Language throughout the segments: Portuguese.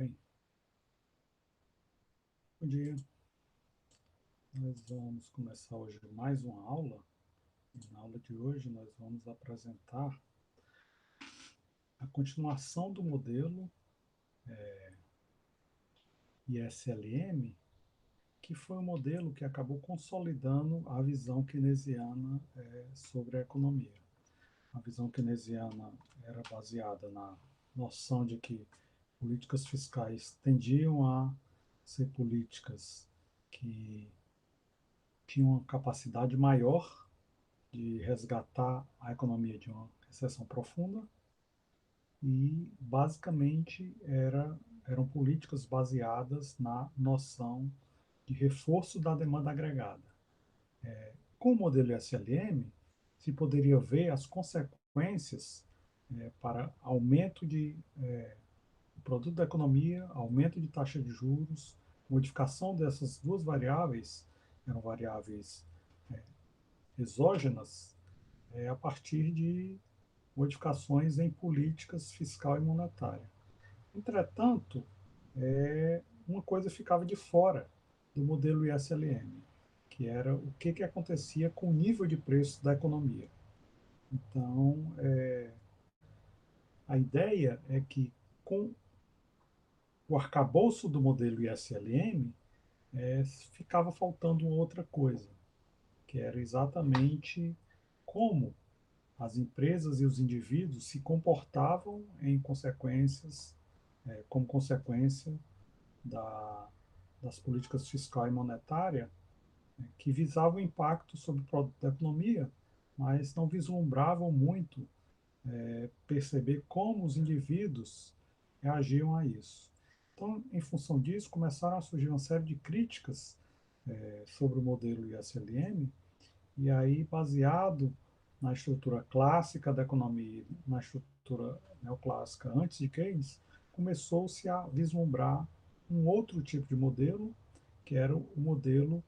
Bem, bom dia. Nós vamos começar hoje mais uma aula. E na aula de hoje nós vamos apresentar a continuação do modelo ISLM, que foi um modelo que acabou consolidando a visão keynesiana sobre a economia. A visão keynesiana era baseada na noção de que políticas fiscais tendiam a ser políticas que tinham uma capacidade maior de resgatar a economia de uma recessão profunda e, basicamente, eram políticas baseadas na noção de reforço da demanda agregada. Com o modelo SLM, se poderia ver as consequências para aumento de produto da economia, aumento de taxa de juros, modificação dessas duas variáveis, eram variáveis exógenas, a partir de modificações em políticas fiscal e monetária. Entretanto, uma coisa ficava de fora do modelo ISLM, que era o que acontecia com o nível de preço da economia. Então, a ideia é que, com o arcabouço do modelo ISLM, ficava faltando uma outra coisa, que era exatamente como as empresas e os indivíduos se comportavam como consequência das políticas fiscal e monetária, que visavam o impacto sobre o produto da economia, mas não vislumbravam muito perceber como os indivíduos reagiam a isso. Então, em função disso, começaram a surgir uma série de críticas sobre o modelo ISLM, e aí, baseado na estrutura clássica da economia, na estrutura neoclássica antes de Keynes, começou-se a vislumbrar um outro tipo de modelo, que era o modelo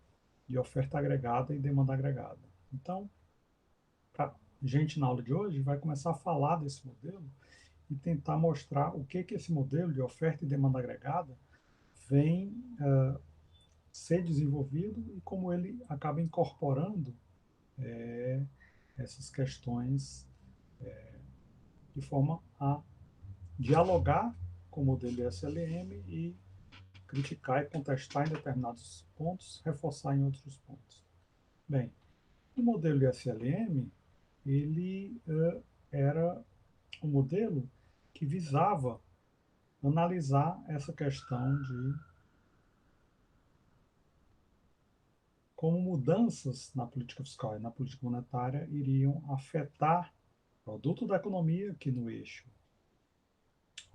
de oferta agregada e demanda agregada. Então, a gente na aula de hoje vai começar a falar desse modelo e tentar mostrar o que esse modelo de oferta e demanda agregada vem ser desenvolvido e como ele acaba incorporando essas questões de forma a dialogar com o modelo SLM e criticar e contestar em determinados pontos, reforçar em outros pontos. Bem, o modelo SLM, ele era um modelo que visava analisar essa questão de como mudanças na política fiscal e na política monetária iriam afetar o produto da economia, aqui no eixo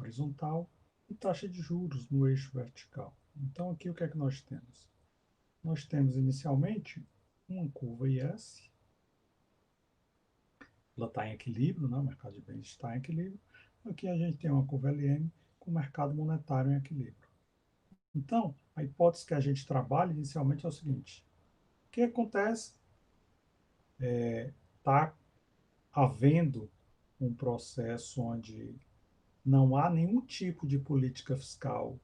horizontal, e taxa de juros no eixo vertical. Então, aqui o que é que nós temos? Nós temos inicialmente uma curva IS, ela está em equilíbrio, né? O mercado de bens está em equilíbrio. Aqui a gente tem uma curva LM com o mercado monetário em equilíbrio. Então, a hipótese que a gente trabalha inicialmente é o seguinte: o que acontece? Está havendo um processo onde não há nenhum tipo de política fiscal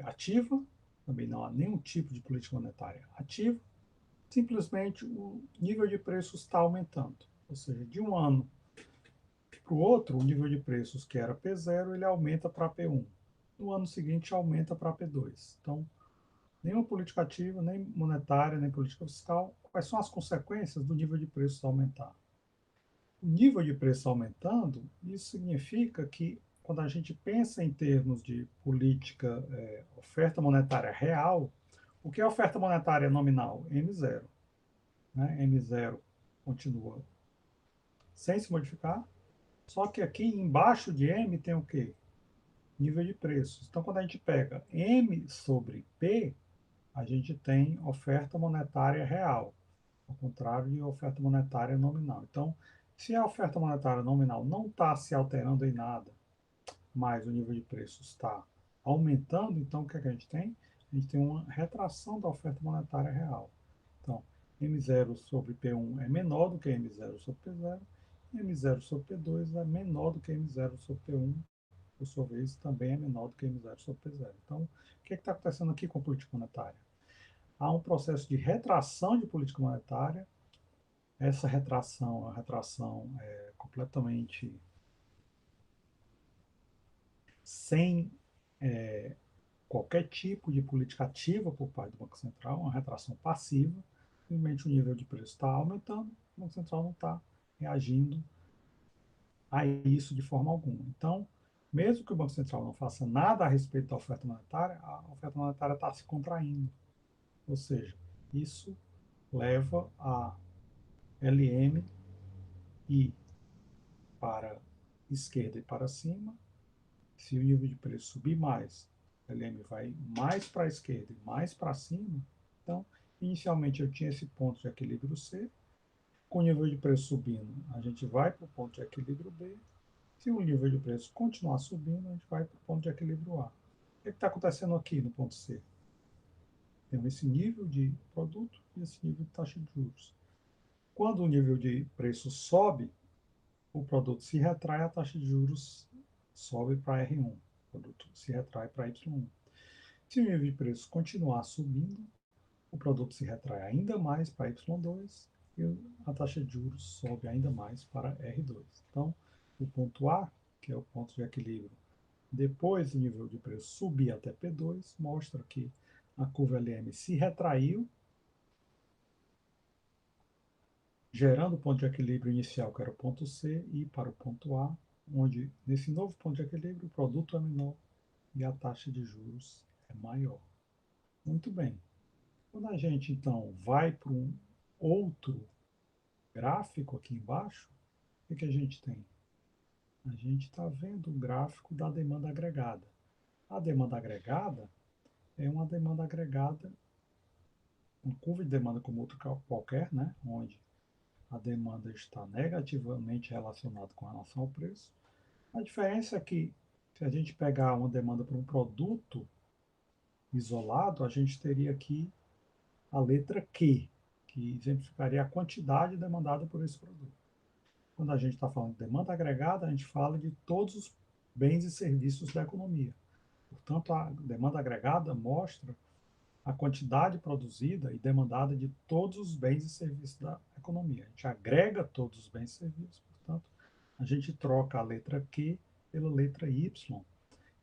ativa, também não há nenhum tipo de política monetária ativa, simplesmente o nível de preços está aumentando. Ou seja, de um ano para o outro, o nível de preços que era P0, ele aumenta para P1. No ano seguinte, aumenta para P2. Então, nenhuma política ativa, nem monetária, nem política fiscal. Quais são as consequências do nível de preços aumentar? O nível de preço aumentando, isso significa que, quando a gente pensa em termos de política, oferta monetária real, o que é oferta monetária nominal? M0. Né? M0 continua sem se modificar, só que aqui embaixo de M tem o quê? Nível de preços. Então, quando a gente pega M sobre P, a gente tem oferta monetária real, ao contrário de oferta monetária nominal. Então, se a oferta monetária nominal não está se alterando em nada, mas o nível de preços está aumentando, então o que, é que a gente tem? A gente tem uma retração da oferta monetária real. Então, M0 sobre P1 é menor do que M0 sobre P0, M0 sobre P2 é menor do que M0 sobre P1, por sua vez, também é menor do que M0 sobre P0. Então, o que está acontecendo aqui com a política monetária? Há um processo de retração de política monetária. Essa retração é uma retração completamente sem qualquer tipo de política ativa por parte do Banco Central, uma retração passiva. Simplesmente o nível de preço está aumentando, o Banco Central não está reagindo a isso de forma alguma. Então, mesmo que o Banco Central não faça nada a respeito da oferta monetária, a oferta monetária está se contraindo. Ou seja, isso leva a LM ir para a esquerda e para cima. Se o nível de preço subir mais, a LM vai mais para a esquerda e mais para cima. Então, inicialmente eu tinha esse ponto de equilíbrio C. Com o nível de preço subindo, a gente vai para o ponto de equilíbrio B. Se o nível de preço continuar subindo, a gente vai para o ponto de equilíbrio A. O que está acontecendo aqui no ponto C? Temos esse nível de produto e esse nível de taxa de juros. Quando o nível de preço sobe, o produto se retrai, a taxa de juros sobe para R1, o produto se retrai para Y1. Se o nível de preço continuar subindo, o produto se retrai ainda mais para Y2 e a taxa de juros sobe ainda mais para R2. Então, o ponto A, que é o ponto de equilíbrio, depois do nível de preço subir até P2, mostra que a curva LM se retraiu, gerando o ponto de equilíbrio inicial, que era o ponto C, e para o ponto A, onde nesse novo ponto de equilíbrio o produto é menor e a taxa de juros é maior. Muito bem. Quando a gente então vai para um outro gráfico aqui embaixo, o que a gente tem? A gente está vendo o gráfico da demanda agregada. A demanda agregada é uma demanda agregada, uma curva de demanda como outra qualquer, né? Onde a demanda está negativamente relacionada com relação ao preço. A diferença é que, se a gente pegar uma demanda para um produto isolado, a gente teria aqui a letra Q, que exemplificaria a quantidade demandada por esse produto. Quando a gente está falando de demanda agregada, a gente fala de todos os bens e serviços da economia. Portanto, a demanda agregada mostra a quantidade produzida e demandada de todos os bens e serviços da economia. A gente agrega todos os bens e serviços, portanto, a gente troca a letra Q pela letra Y,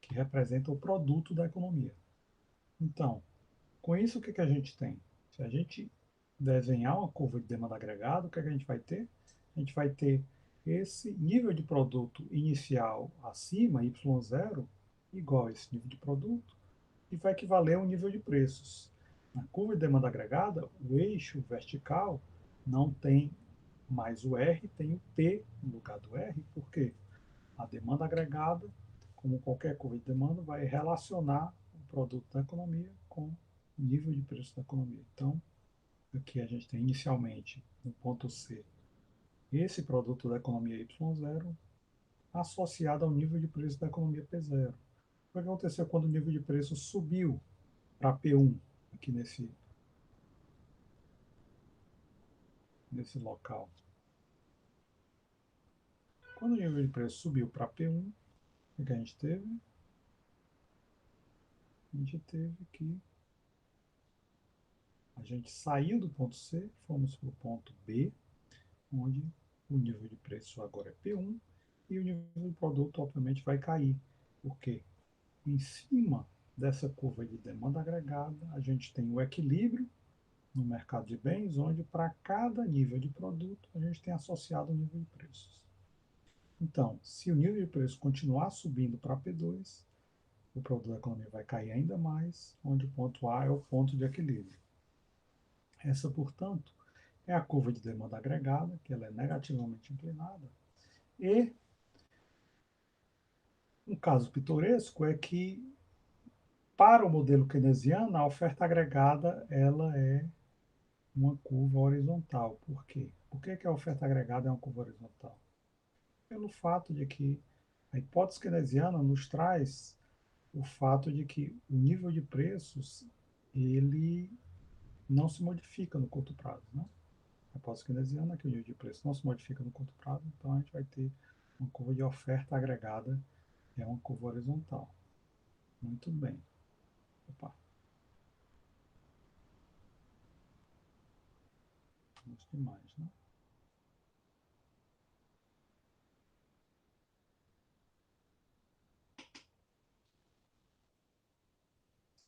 que representa o produto da economia. Então, com isso, o que a gente tem? Se a gente desenhar uma curva de demanda agregada, o que a gente vai ter? A gente vai ter esse nível de produto inicial acima, Y0, igual a esse nível de produto, e vai equivaler ao nível de preços. Na curva de demanda agregada, o eixo vertical não tem mais o R, tem o P no lugar do R, por quê? A demanda agregada, como qualquer curva de demanda, vai relacionar o produto da economia com o nível de preço da economia. Então, aqui a gente tem inicialmente no ponto C esse produto da economia Y0 associado ao nível de preço da economia P0. O que aconteceu quando o nível de preço subiu para P1, aqui nesse local? Quando o nível de preço subiu para P1, o que a gente teve? A gente teve que a gente saiu do ponto C, fomos para o ponto B, onde o nível de preço agora é P1 e o nível de produto, obviamente, vai cair. Por quê? Em cima dessa curva de demanda agregada, a gente tem o equilíbrio no mercado de bens, onde para cada nível de produto a gente tem associado o nível de preços. Então, se o nível de preço continuar subindo para P2, o produto da economia vai cair ainda mais, onde o ponto A é o ponto de equilíbrio. Essa, portanto, é a curva de demanda agregada, que ela é negativamente inclinada. E um caso pitoresco é que, para o modelo keynesiano, a oferta agregada ela é uma curva horizontal. Por quê? Por que a oferta agregada é uma curva horizontal? Pelo fato de que a hipótese keynesiana nos traz o fato de que o nível de preços ele não se modifica no curto prazo, né? A hipótese keynesiana é que o nível de preço não se modifica no curto prazo, então a gente vai ter uma curva de oferta agregada É uma curva horizontal. Muito bem. Opa, vamos demais, né?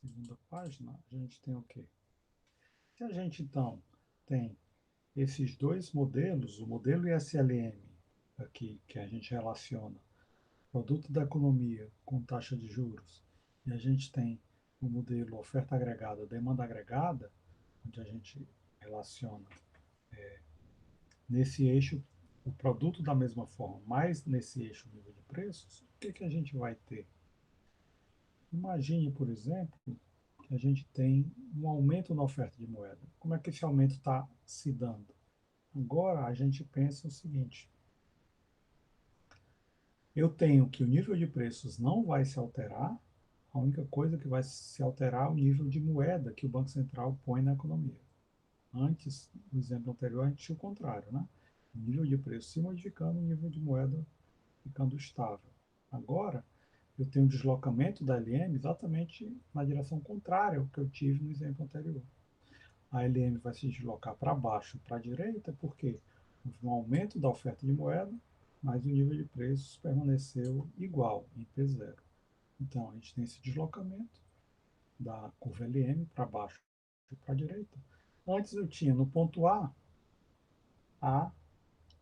Segunda página, a gente tem o quê? Se a gente, então, tem esses dois modelos, o modelo ISLM, aqui, que a gente relaciona produto da economia com taxa de juros, e a gente tem o modelo oferta agregada, demanda agregada, onde a gente relaciona nesse eixo o produto da mesma forma, mas nesse eixo nível de preços, o que, que a gente vai ter? Imagine, por exemplo, que a gente tem um aumento na oferta de moeda. Como é que esse aumento está se dando? Agora a gente pensa o seguinte: eu tenho que o nível de preços não vai se alterar, a única coisa que vai se alterar é o nível de moeda que o Banco Central põe na economia. Antes, no exemplo anterior, a gente tinha o contrário, né? O nível de preço se modificando, o nível de moeda ficando estável. Agora, eu tenho um deslocamento da LM exatamente na direção contrária ao que eu tive no exemplo anterior. A LM vai se deslocar para baixo e para a direita, porque houve um aumento da oferta de moeda, mas o nível de preços permaneceu igual, em P0. Então, a gente tem esse deslocamento da curva LM para baixo e para a direita. Antes eu tinha no ponto A,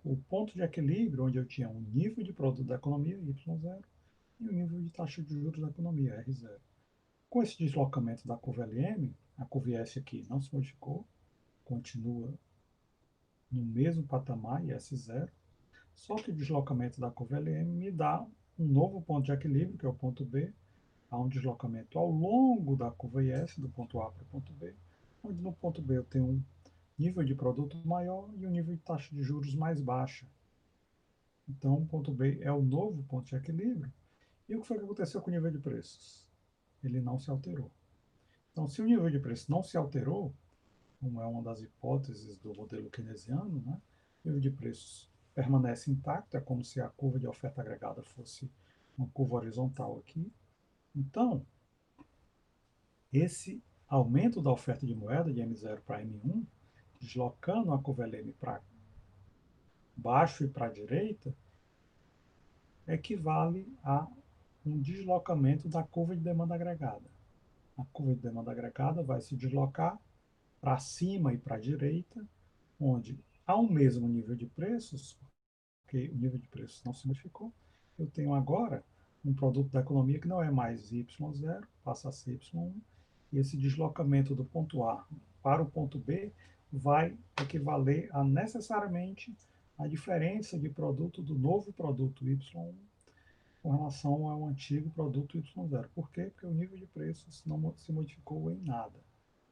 o ponto de equilíbrio, onde eu tinha um nível de produto da economia, Y0, e o nível de taxa de juros da economia, R0. Com esse deslocamento da curva LM, a curva S aqui não se modificou, continua no mesmo patamar, IS0, só que o deslocamento da curva LM me dá um novo ponto de equilíbrio, que é o ponto B, há um deslocamento ao longo da curva IS, do ponto A para o ponto B, onde no ponto B eu tenho um nível de produto maior e um nível de taxa de juros mais baixa. Então, o ponto B é o novo ponto de equilíbrio. E o que foi que aconteceu com o nível de preços? Ele não se alterou. Então, se o nível de preço não se alterou, como é uma das hipóteses do modelo keynesiano, né? O nível de preços permanece intacto, é como se a curva de oferta agregada fosse uma curva horizontal aqui. Então, esse aumento da oferta de moeda de M0 para M1, deslocando a curva LM para baixo e para a direita, equivale a um deslocamento da curva de demanda agregada. A curva de demanda agregada vai se deslocar para cima e para a direita, onde há um mesmo nível de preços, porque o nível de preços não se modificou, eu tenho agora um produto da economia que não é mais Y0, passa a ser Y1, e esse deslocamento do ponto A para o ponto B vai equivaler a necessariamente a diferença de produto do novo produto Y1 com relação ao antigo produto Y0. Por quê? Porque o nível de preços não se modificou em nada.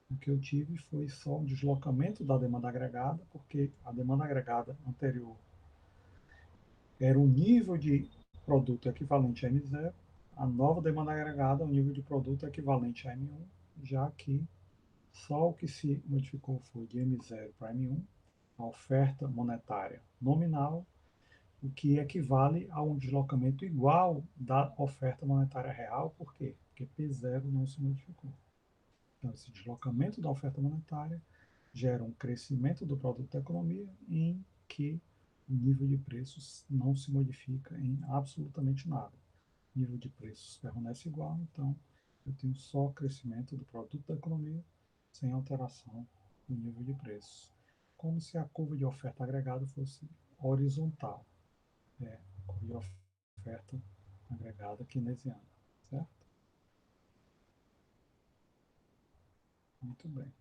O que eu tive foi só um deslocamento da demanda agregada, porque a demanda agregada anterior era o nível de produto equivalente a M0, a nova demanda agregada é o nível de produto equivalente a M1, já que só o que se modificou foi de M0 para M1, a oferta monetária nominal, o que equivale a um deslocamento igual da oferta monetária real. Por quê? Porque P0 não se modificou. Então, esse deslocamento da oferta monetária gera um crescimento do produto da economia em que o nível de preços não se modifica em absolutamente nada. O nível de preços permanece igual, então eu tenho só crescimento do produto da economia sem alteração no nível de preços. Como se a curva de oferta agregada fosse horizontal. É, a curva de oferta agregada keynesiana, certo? Muito bem.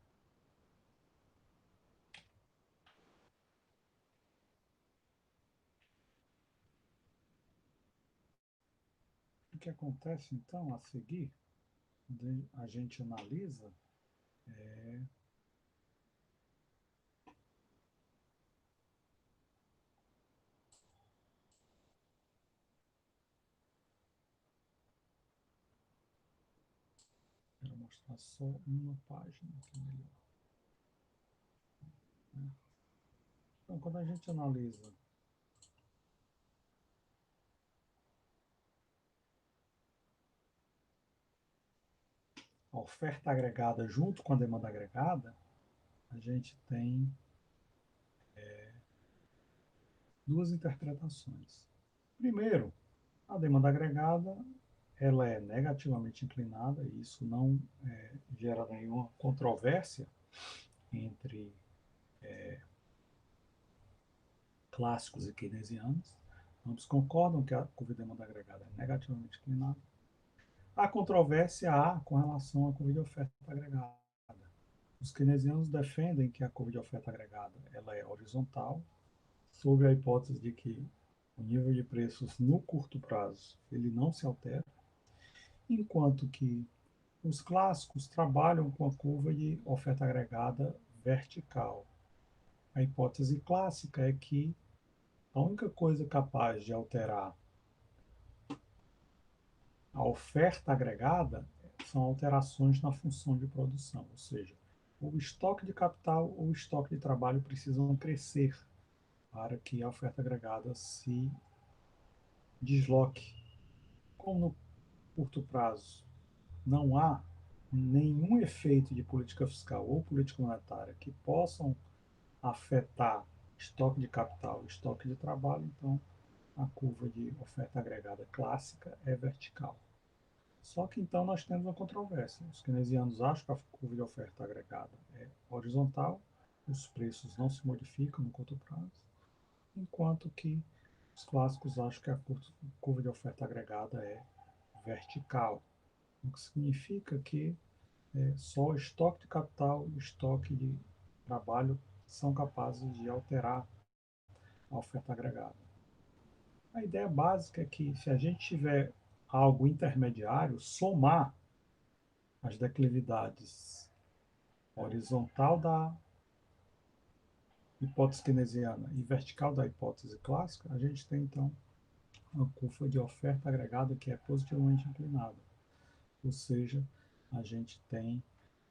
O que acontece então a seguir, a gente analisa, quero mostrar só uma página aqui melhor, né? Então, quando a gente analisa a oferta agregada junto com a demanda agregada, a gente tem duas interpretações. Primeiro, a demanda agregada ela é negativamente inclinada, e isso não gera nenhuma controvérsia entre clássicos e keynesianos. Ambos concordam que a curva de demanda agregada é negativamente inclinada. A controvérsia há com relação à curva de oferta agregada. Os keynesianos defendem que a curva de oferta agregada ela é horizontal, sob a hipótese de que o nível de preços no curto prazo ele não se altera, enquanto que os clássicos trabalham com a curva de oferta agregada vertical. A hipótese clássica é que a única coisa capaz de alterar a oferta agregada são alterações na função de produção, ou seja, o estoque de capital ou o estoque de trabalho precisam crescer para que a oferta agregada se desloque. Como no curto prazo não há nenhum efeito de política fiscal ou política monetária que possam afetar estoque de capital, estoque de trabalho, então a curva de oferta agregada clássica é vertical. Só que então nós temos uma controvérsia. Os keynesianos acham que a curva de oferta agregada é horizontal, os preços não se modificam no curto prazo, enquanto que os clássicos acham que a curva de oferta agregada é vertical, o que significa que só o estoque de capital e o estoque de trabalho são capazes de alterar a oferta agregada. A ideia básica é que se a gente tiver algo intermediário, somar as declividades horizontal da hipótese keynesiana e vertical da hipótese clássica, a gente tem então uma curva de oferta agregada que é positivamente inclinada. Ou seja, a gente tem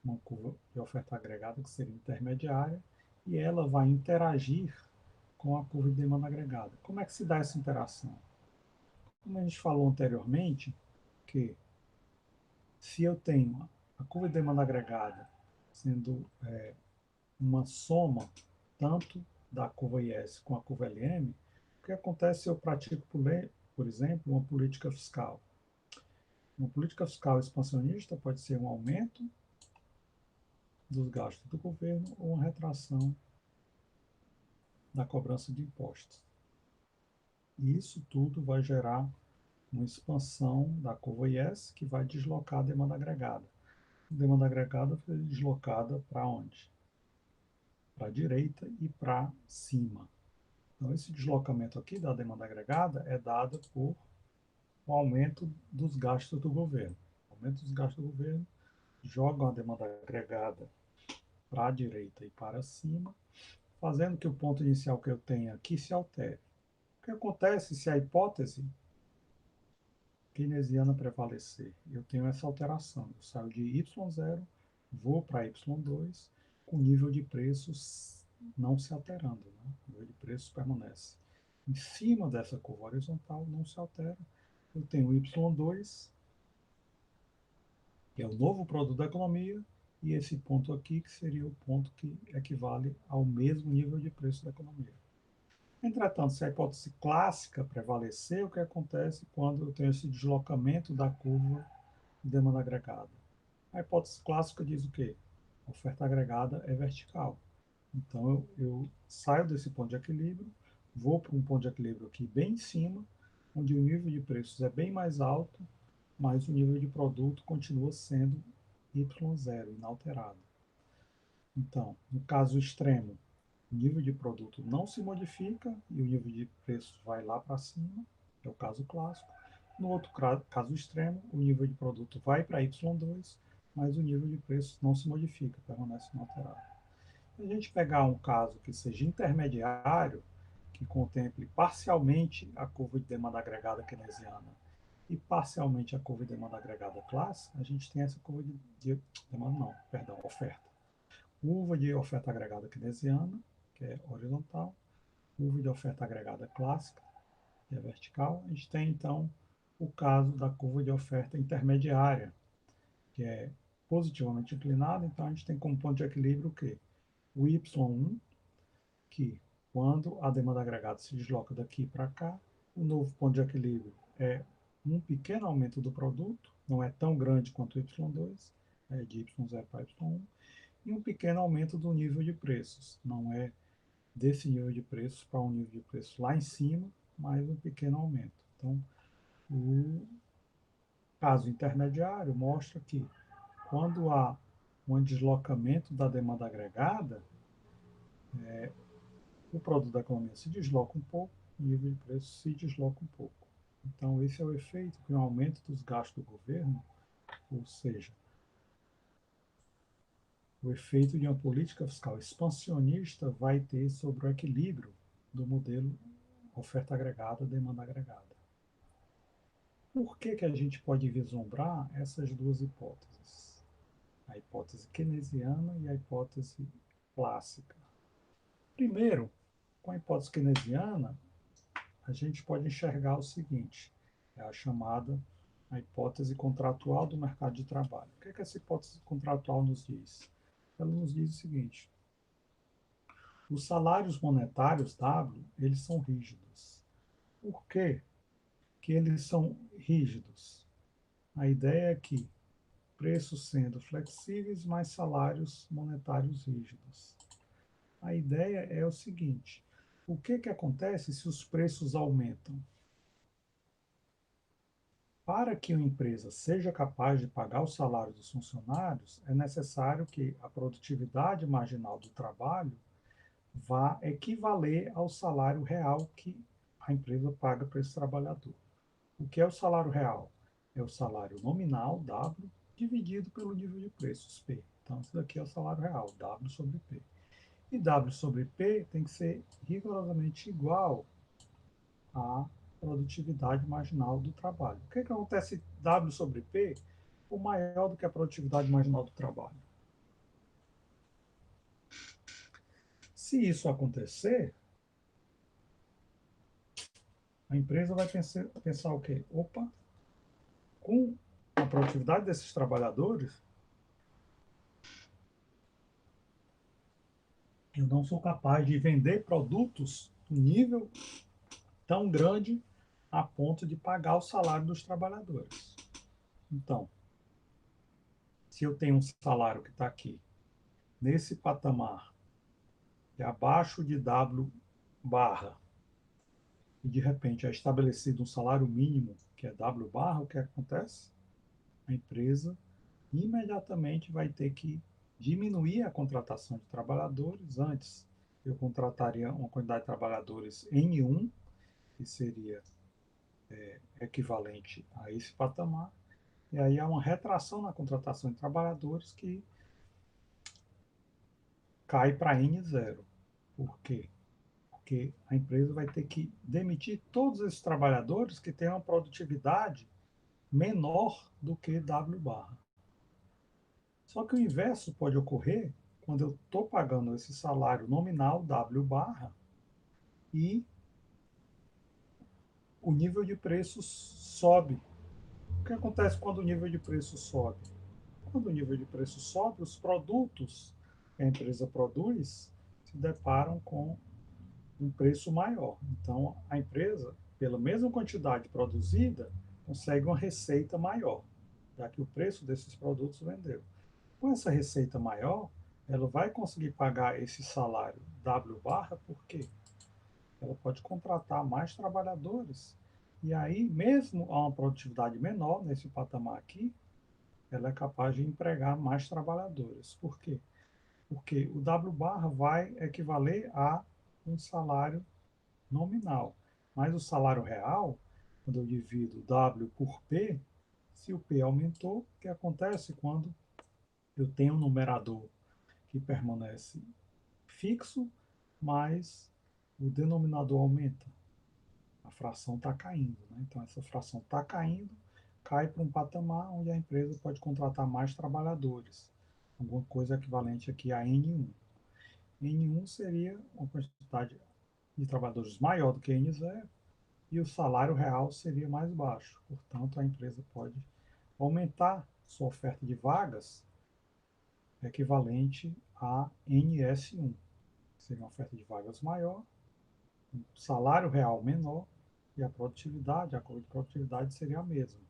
uma curva de oferta agregada que seria intermediária e ela vai interagir com a curva de demanda agregada. Como é que se dá essa interação? Como a gente falou anteriormente, que se eu tenho a curva de demanda agregada sendo uma soma tanto da curva IS com a curva LM, o que acontece se eu pratico, por exemplo, uma política fiscal? Uma política fiscal expansionista pode ser um aumento dos gastos do governo ou uma retração da cobrança de impostos. E isso tudo vai gerar uma expansão da curva IS que vai deslocar a demanda agregada. A demanda agregada foi deslocada para onde? Para a direita e para cima. Então, esse deslocamento aqui da demanda agregada é dado por um aumento dos gastos do governo. O aumento dos gastos do governo jogam a demanda agregada para a direita e para cima, fazendo que o ponto inicial que eu tenho aqui se altere. O que acontece se a hipótese keynesiana prevalecer? Eu tenho essa alteração. Eu saio de y0, vou para y2, com o nível de preços não se alterando. Né? O nível de preços permanece. Em cima dessa curva horizontal, não se altera. Eu tenho y2, que é o novo produto da economia, e esse ponto aqui, que seria o ponto que equivale ao mesmo nível de preço da economia. Entretanto, se a hipótese clássica prevalecer, o que acontece quando eu tenho esse deslocamento da curva de demanda agregada? A hipótese clássica diz o quê? A oferta agregada é vertical. Então, eu saio desse ponto de equilíbrio, vou para um ponto de equilíbrio aqui bem em cima, onde o nível de preços é bem mais alto, mas o nível de produto continua sendo Y0, inalterado. Então, no caso extremo, o nível de produto não se modifica e o nível de preços vai lá para cima, é o caso clássico. No outro caso extremo, o nível de produto vai para Y2, mas o nível de preços não se modifica, permanece inalterado. Se a gente pegar um caso que seja intermediário, que contemple parcialmente a curva de demanda agregada keynesiana e parcialmente a curva de demanda agregada clássica, a gente tem essa curva de demanda, não, perdão, oferta. Curva de oferta agregada keynesiana, que é horizontal, curva de oferta agregada clássica, que é vertical. A gente tem, então, o caso da curva de oferta intermediária, que é positivamente inclinada, então a gente tem como ponto de equilíbrio o quê? O Y1, que quando a demanda agregada se desloca daqui para cá, o novo ponto de equilíbrio é um pequeno aumento do produto, não é tão grande quanto o Y2, é de Y0 para Y1, e um pequeno aumento do nível de preços, não é desse nível de preços para um nível de preços lá em cima, mais um pequeno aumento. Então, o caso intermediário mostra que quando há um deslocamento da demanda agregada, o produto da economia se desloca um pouco, o nível de preço se desloca um pouco. Então, esse é o efeito que o aumento dos gastos do governo, ou seja, o efeito de uma política fiscal expansionista vai ter sobre o equilíbrio do modelo oferta agregada, demanda agregada. Por que, que a gente pode vislumbrar essas duas hipóteses? A hipótese keynesiana e a hipótese clássica. Primeiro, com a hipótese keynesiana, a gente pode enxergar o seguinte, é a chamada a hipótese contratual do mercado de trabalho. O que, é que essa hipótese contratual nos diz? Ela nos diz o seguinte, os salários monetários W, eles são rígidos. Por que que eles são rígidos? A ideia é que preços sendo flexíveis, mais salários monetários rígidos. A ideia é o seguinte, o que que acontece se os preços aumentam? Para que uma empresa seja capaz de pagar o salário dos funcionários, é necessário que a produtividade marginal do trabalho vá equivaler ao salário real que a empresa paga para esse trabalhador. O que é o salário real? É o salário nominal, W, dividido pelo nível de preços, P. Então, isso daqui é o salário real, W sobre P. E W sobre P tem que ser rigorosamente igual à produtividade marginal do trabalho. O que acontece se W sobre P for maior do que a produtividade marginal do trabalho? Se isso acontecer, a empresa vai pensar o quê? Opa, com a produtividade desses trabalhadores, eu não sou capaz de vender produtos em nível tão grande a ponto de pagar o salário dos trabalhadores. Então, se eu tenho um salário que está aqui, nesse patamar, que é abaixo de W barra, e de repente é estabelecido um salário mínimo, que é W barra, o que acontece? A empresa imediatamente vai ter que diminuir a contratação de trabalhadores. Antes, eu contrataria uma quantidade de trabalhadores N1, que seria equivalente a esse patamar, e aí há uma retração na contratação de trabalhadores que cai para N0. Por quê? Porque a empresa vai ter que demitir todos esses trabalhadores que têm uma produtividade menor do que W barra. Só que o inverso pode ocorrer quando eu estou pagando esse salário nominal W barra e o nível de preços sobe. O que acontece quando o nível de preço sobe? Quando o nível de preço sobe, os produtos que a empresa produz se deparam com um preço maior. Então, a empresa, pela mesma quantidade produzida, consegue uma receita maior, já que o preço desses produtos vendeu. Com essa receita maior, ela vai conseguir pagar esse salário W barra, porque ela pode contratar mais trabalhadores. E aí, mesmo a uma produtividade menor, nesse patamar aqui, ela é capaz de empregar mais trabalhadores. Por quê? Porque o W barra vai equivaler a um salário nominal. Mas o salário real, quando eu divido W por P, se o P aumentou, o que acontece quando eu tenho um numerador que permanece fixo, mas o denominador aumenta? A fração está caindo. Né? Então, essa fração está caindo, cai para um patamar onde a empresa pode contratar mais trabalhadores. Alguma coisa equivalente aqui a N1. N1 seria uma quantidade de trabalhadores maior do que N0 e o salário real seria mais baixo. Portanto, a empresa pode aumentar sua oferta de vagas equivalente a NS1. Seria uma oferta de vagas maior, um salário real menor e a produtividade, a curva de produtividade seria a mesma.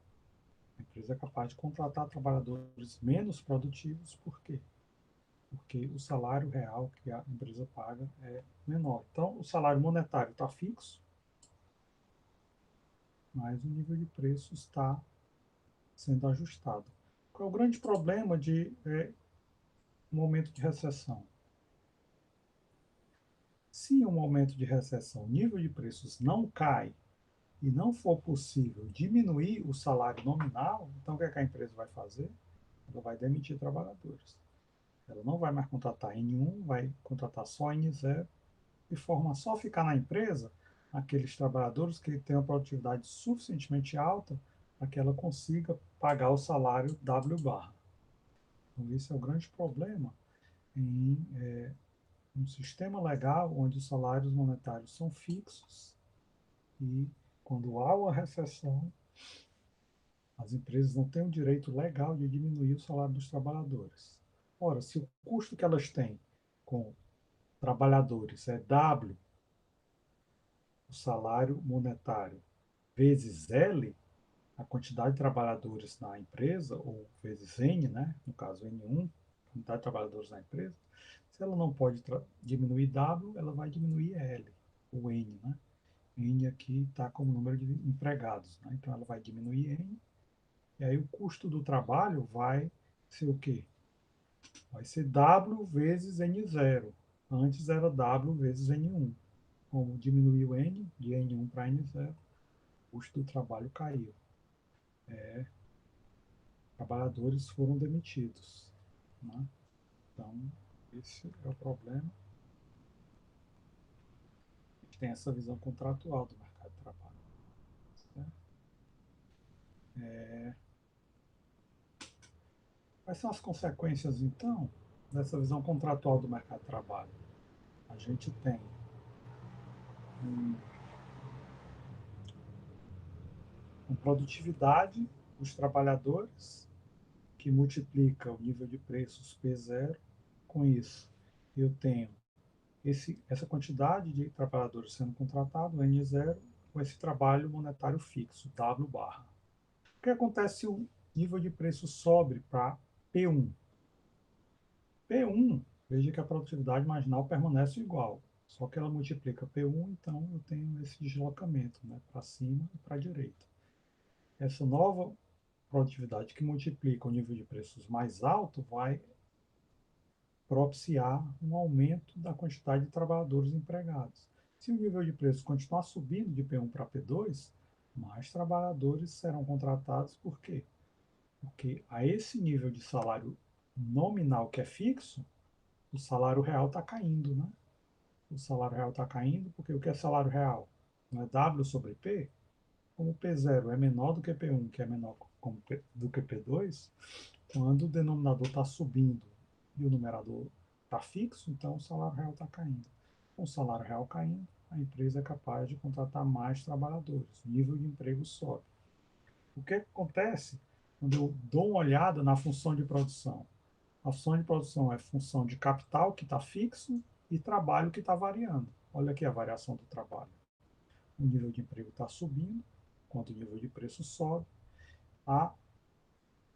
A empresa é capaz de contratar trabalhadores menos produtivos, por quê? Porque o salário real que a empresa paga é menor. Então, o salário monetário está fixo, mas o nível de preço está sendo ajustado. Qual é o grande problema de um momento de recessão? Se em um momento de recessão o nível de preços não cai e não for possível diminuir o salário nominal, então o que, é que a empresa vai fazer? Ela vai demitir trabalhadores. Ela não vai mais contratar N1, vai contratar só N0, de forma a só ficar na empresa aqueles trabalhadores que têm uma produtividade suficientemente alta para que ela consiga pagar o salário W barra. Então, esse é o grande problema em um sistema legal onde os salários monetários são fixos e, quando há uma recessão, as empresas não têm o direito legal de diminuir o salário dos trabalhadores. Ora, se o custo que elas têm com trabalhadores é W, o salário monetário, vezes L, a quantidade de trabalhadores na empresa, ou vezes N, né? No caso N1, quantidade de trabalhadores na empresa, se ela não pode diminuir W, ela vai diminuir L, ou N, né? N aqui está como número de empregados, né? Então ela vai diminuir N, e aí o custo do trabalho vai ser o quê? Vai ser W vezes N0. Antes era W vezes N1. Como diminuiu N, de N1 para N0, o custo do trabalho caiu. Trabalhadores foram demitidos, né? Então, esse é o problema. A gente tem essa visão contratual do mercado de trabalho. Certo? Quais são as consequências, então, dessa visão contratual do mercado de trabalho? A gente tem um, uma produtividade dos trabalhadores que multiplica o nível de preços P0. Com isso, eu tenho essa quantidade de trabalhadores sendo contratados, N0, com esse trabalho monetário fixo, W barra. O que acontece se o nível de preço sobe para P1? P1, veja que a produtividade marginal permanece igual, só que ela multiplica P1, então eu tenho esse deslocamento, né, para cima e para a direita. Essa nova produtividade que multiplica o nível de preços mais alto vai propiciar um aumento da quantidade de trabalhadores empregados. Se o nível de preço continuar subindo de P1 para P2, mais trabalhadores serão contratados. Por quê? Porque a esse nível de salário nominal que é fixo, o salário real está caindo, né? O salário real está caindo porque o que é salário real? Não é W sobre P? Como P0 é menor do que P1, que é menor do que P2, quando o denominador está subindo e o numerador está fixo, então o salário real está caindo. Com o salário real caindo, a empresa é capaz de contratar mais trabalhadores, o nível de emprego sobe. O que acontece quando eu dou uma olhada na função de produção? A função de produção é função de capital, que está fixo, e trabalho, que está variando. Olha aqui a variação do trabalho. O nível de emprego está subindo, enquanto o nível de preço sobe.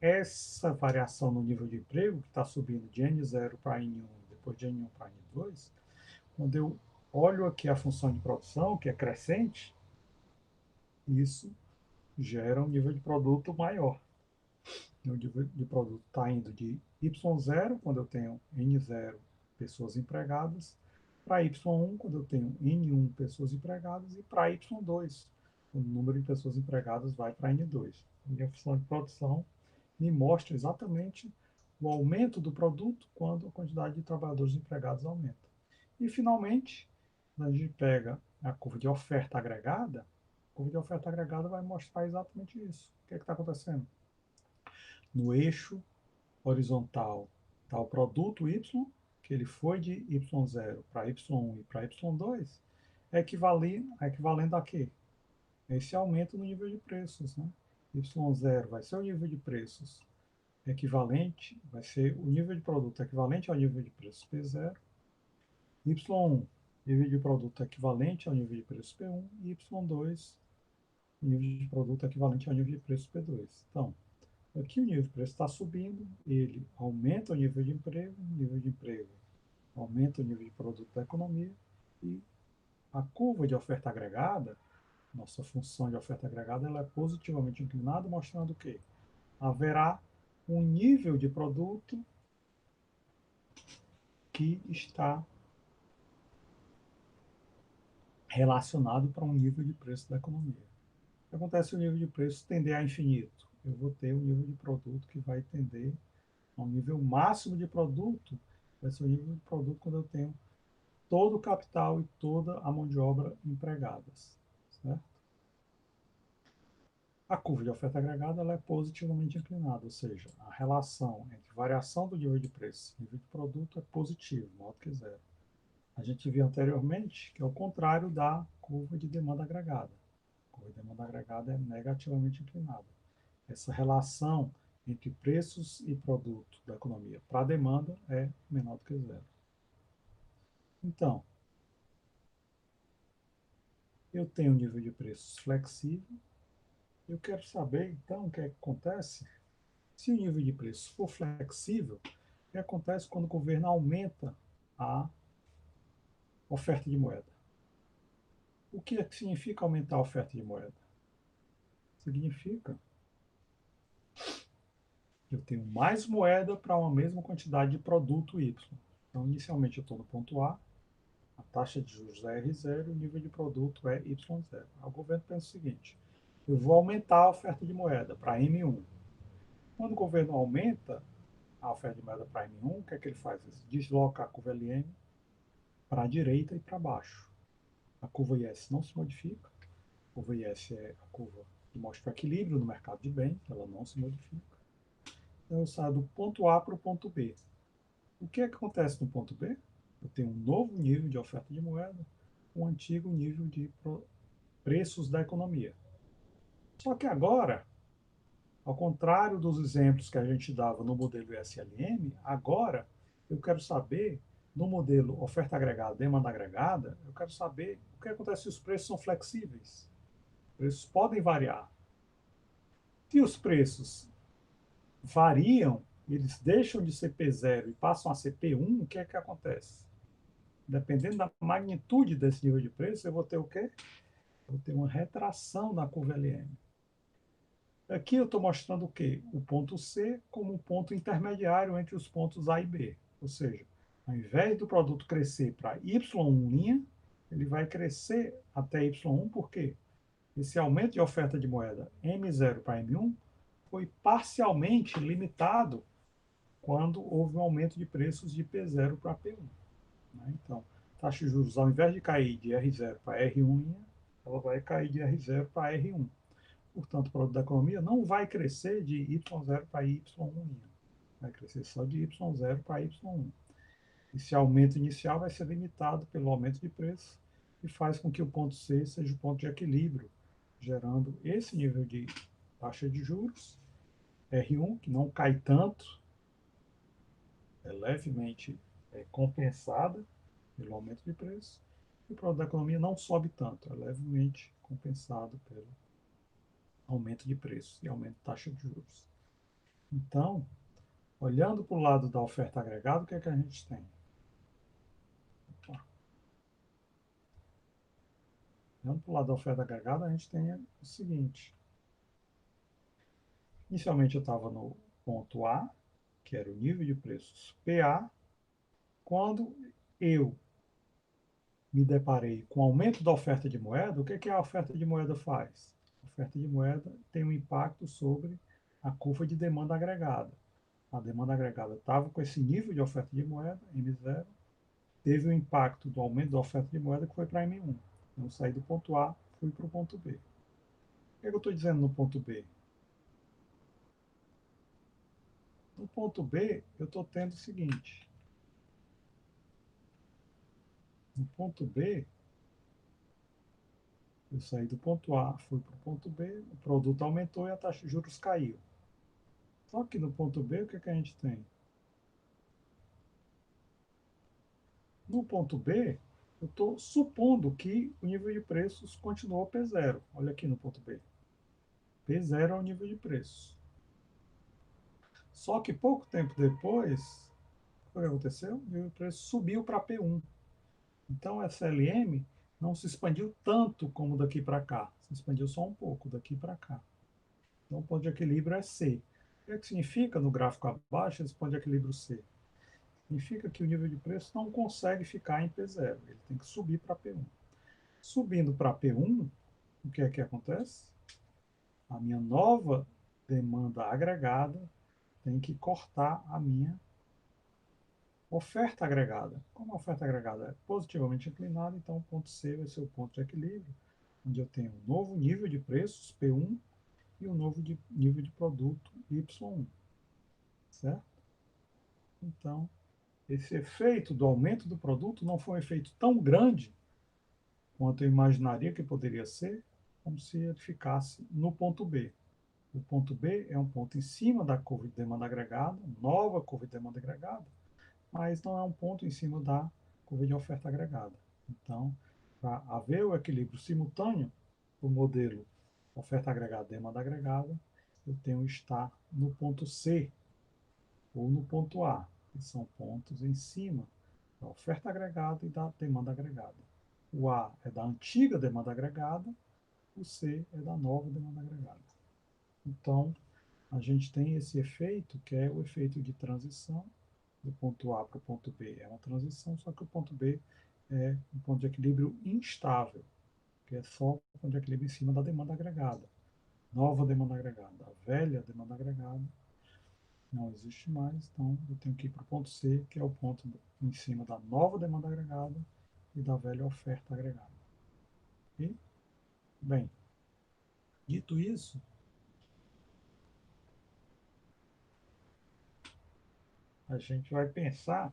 Essa variação no nível de emprego, que está subindo de N0 para N1, depois de N1 para N2, quando eu olho aqui a função de produção, que é crescente, isso gera um nível de produto maior. O nível de produto está indo de Y0, quando eu tenho N0 pessoas empregadas, para Y1, quando eu tenho N1 pessoas empregadas, e para Y2, quando o número de pessoas empregadas vai para N2. E a função de produção me mostra exatamente o aumento do produto quando a quantidade de trabalhadores empregados aumenta. E, finalmente, a gente pega a curva de oferta agregada, a curva de oferta agregada vai mostrar exatamente isso. O que está acontecendo? No eixo horizontal está o produto Y, que ele foi de Y0 para Y1 e para Y2, equivalendo a quê? Esse aumento no nível de preços, né? Y0 vai ser o nível de preços equivalente, vai ser o nível de produto equivalente ao nível de preço P0, Y1, nível de produto equivalente ao nível de preço P1, e Y2, nível de produto equivalente ao nível de preço P2. Então, aqui o nível de preço está subindo, ele aumenta o nível de emprego aumenta o nível de produto da economia, e a curva de oferta agregada, nossa função de oferta agregada, ela é positivamente inclinada, mostrando que haverá um nível de produto que está relacionado para um nível de preço da economia. O que acontece se o nível de preço tender a infinito? Eu vou ter um nível de produto que vai tender a um nível máximo de produto, vai ser o nível de produto quando eu tenho todo o capital e toda a mão de obra empregadas. Certo? A curva de oferta agregada ela é positivamente inclinada, ou seja, a relação entre variação do nível de preço e nível de produto é positivo, maior que zero. A gente viu anteriormente que é o contrário da curva de demanda agregada. A curva de demanda agregada é negativamente inclinada. Essa relação entre preços e produto da economia para a demanda é menor do que zero. Então, eu tenho um nível de preços flexível. Eu quero saber, então, o que é que acontece se o nível de preço for flexível. O que acontece quando o governo aumenta a oferta de moeda? O que significa aumentar a oferta de moeda? Significa que eu tenho mais moeda para uma mesma quantidade de produto Y. Então, inicialmente, eu estou no ponto A, a taxa de juros é R0 e o nível de produto é Y0. O governo pensa o seguinte: eu vou aumentar a oferta de moeda para M1. Quando o governo aumenta a oferta de moeda para M1, o que é que ele faz? Ele desloca a curva LM para a direita e para baixo. A curva IS não se modifica. A curva IS é a curva que mostra o equilíbrio no mercado de bens, ela não se modifica. Então eu saio do ponto A para o ponto B. O que é que acontece no ponto B? Eu tenho um novo nível de oferta de moeda, um antigo nível de preços da economia. Só que agora, ao contrário dos exemplos que a gente dava no modelo SLM, agora eu quero saber, no modelo oferta agregada, demanda agregada, eu quero saber o que acontece se os preços são flexíveis. Os preços podem variar. Se os preços variam, eles deixam de ser P0 e passam a ser P1, o que é que acontece? Dependendo da magnitude desse nível de preço, eu vou ter o quê? Eu vou ter uma retração na curva LM. Aqui eu estou mostrando o quê? O ponto C como um ponto intermediário entre os pontos A e B. Ou seja, ao invés do produto crescer para Y1', ele vai crescer até Y1, por quê? Esse aumento de oferta de moeda M0 para M1 foi parcialmente limitado quando houve um aumento de preços de P0 para P1. Né? Então, taxa de juros, ao invés de cair de R0 para R1, ela vai cair de R0 para R1. Portanto, o produto da economia não vai crescer de Y0 para Y1. Vai crescer só de Y0 para Y1. Esse aumento inicial vai ser limitado pelo aumento de preço e faz com que o ponto C seja o ponto de equilíbrio, gerando esse nível de taxa de juros, R1, que não cai tanto, é levemente compensada pelo aumento de preço, e o produto da economia não sobe tanto, é levemente compensado pelo aumento de preço e aumento de taxa de juros. Então, olhando para o lado da oferta agregada, o que é que a gente tem? Olhando para o lado da oferta agregada, a gente tem o seguinte. Inicialmente eu estava no ponto A, que era o nível de preços PA, quando eu me deparei com o aumento da oferta de moeda, o que é que a oferta de moeda faz? A oferta de moeda tem um impacto sobre a curva de demanda agregada. A demanda agregada estava com esse nível de oferta de moeda, M0, teve o impacto do aumento da oferta de moeda que foi para M1. Então, eu saí do ponto A, fui para o ponto B. O que é que eu estou dizendo no ponto B? No ponto B, eu estou tendo o seguinte. No ponto B, eu saí do ponto A, fui para o ponto B, o produto aumentou e a taxa de juros caiu. Só que no ponto B, o que, é que a gente tem? No ponto B, eu estou supondo que o nível de preços continuou P0. Olha aqui no ponto B. P0 é o nível de preços. Só que pouco tempo depois, o que aconteceu? O nível de preço subiu para P1. Então, essa LM não se expandiu tanto como daqui para cá. Se expandiu só um pouco, daqui para cá. Então, o ponto de equilíbrio é C. O que é que significa no gráfico abaixo esse ponto de equilíbrio C? Significa que o nível de preço não consegue ficar em P0. Ele tem que subir para P1. Subindo para P1, o que é que acontece? A minha nova demanda agregada tem que cortar a minha oferta agregada. Como a oferta agregada é positivamente inclinada, então o ponto C vai ser o ponto de equilíbrio, onde eu tenho um novo nível de preços, P1, e um novo nível de produto, Y1. Certo? Então, esse efeito do aumento do produto não foi um efeito tão grande quanto eu imaginaria que poderia ser, como se ele ficasse no ponto B. O ponto B é um ponto em cima da curva de demanda agregada, nova curva de demanda agregada, mas não é um ponto em cima da curva de oferta agregada. Então, para haver o equilíbrio simultâneo do modelo oferta agregada e demanda agregada, eu tenho que estar no ponto C ou no ponto A, que são pontos em cima da oferta agregada e da demanda agregada. O A é da antiga demanda agregada, o C é da nova demanda agregada. Então, a gente tem esse efeito, que é o efeito de transição do ponto A para o ponto B. É uma transição, só que o ponto B é um ponto de equilíbrio instável, que é só o ponto de equilíbrio em cima da demanda agregada. Nova demanda agregada. A velha demanda agregada não existe mais, então eu tenho que ir para o ponto C, que é o ponto em cima da nova demanda agregada e da velha oferta agregada. E, bem, dito isso, a gente vai pensar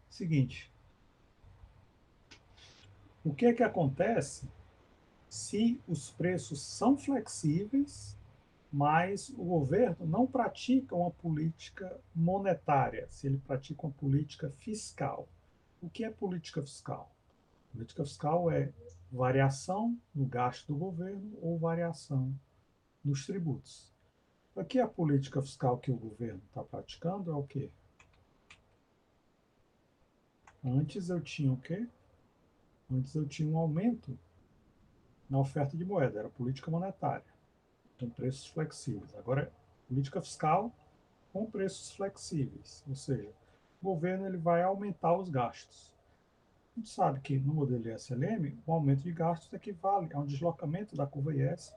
o seguinte: o que é que acontece se os preços são flexíveis, mas o governo não pratica uma política monetária, se ele pratica uma política fiscal? O que é política fiscal? Política fiscal é variação no gasto do governo ou variação nos tributos. Aqui a política fiscal que o governo está praticando é o quê? Antes eu tinha o quê? Antes eu tinha um aumento na oferta de moeda, era política monetária, com preços flexíveis. Agora é política fiscal com preços flexíveis, ou seja, o governo ele vai aumentar os gastos. A gente sabe que no modelo ISLM, o aumento de gastos equivale a um deslocamento da curva IS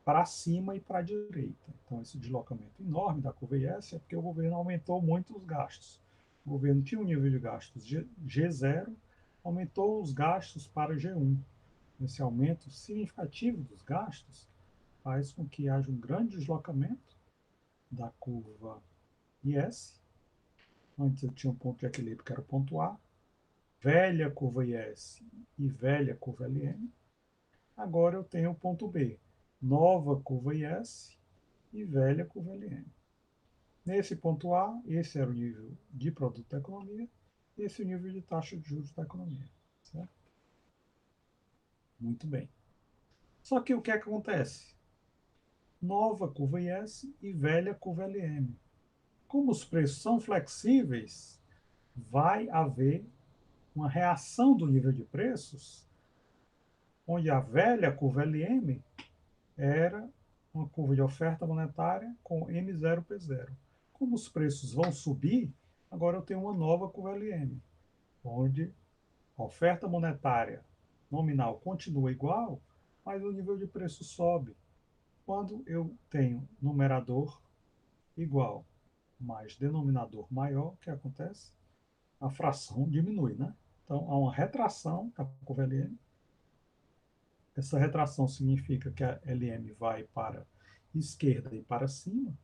para cima e para a direita. Então, esse deslocamento enorme da curva IS é porque o governo aumentou muito os gastos. O governo tinha um nível de gastos G0, aumentou os gastos para G1. Esse aumento significativo dos gastos faz com que haja um grande deslocamento da curva IS. Antes eu tinha um ponto de equilíbrio que era o ponto A, velha curva IS e velha curva LM. Agora eu tenho o ponto B, nova curva IS e velha curva LM. Nesse ponto A, esse era o nível de produto da economia, esse é o nível de taxa de juros da economia. Certo? Muito bem. Só que o que é que acontece? Nova curva IS e velha curva LM. Como os preços são flexíveis, vai haver uma reação do nível de preços, onde a velha curva LM era uma curva de oferta monetária com M0P0. Como os preços vão subir, agora eu tenho uma nova curva LM, onde a oferta monetária nominal continua igual, mas o nível de preço sobe. Quando eu tenho numerador igual mais denominador maior, o que acontece? A fração diminui, né? Então, há uma retração da curva LM. Essa retração significa que a LM vai para esquerda e para cima,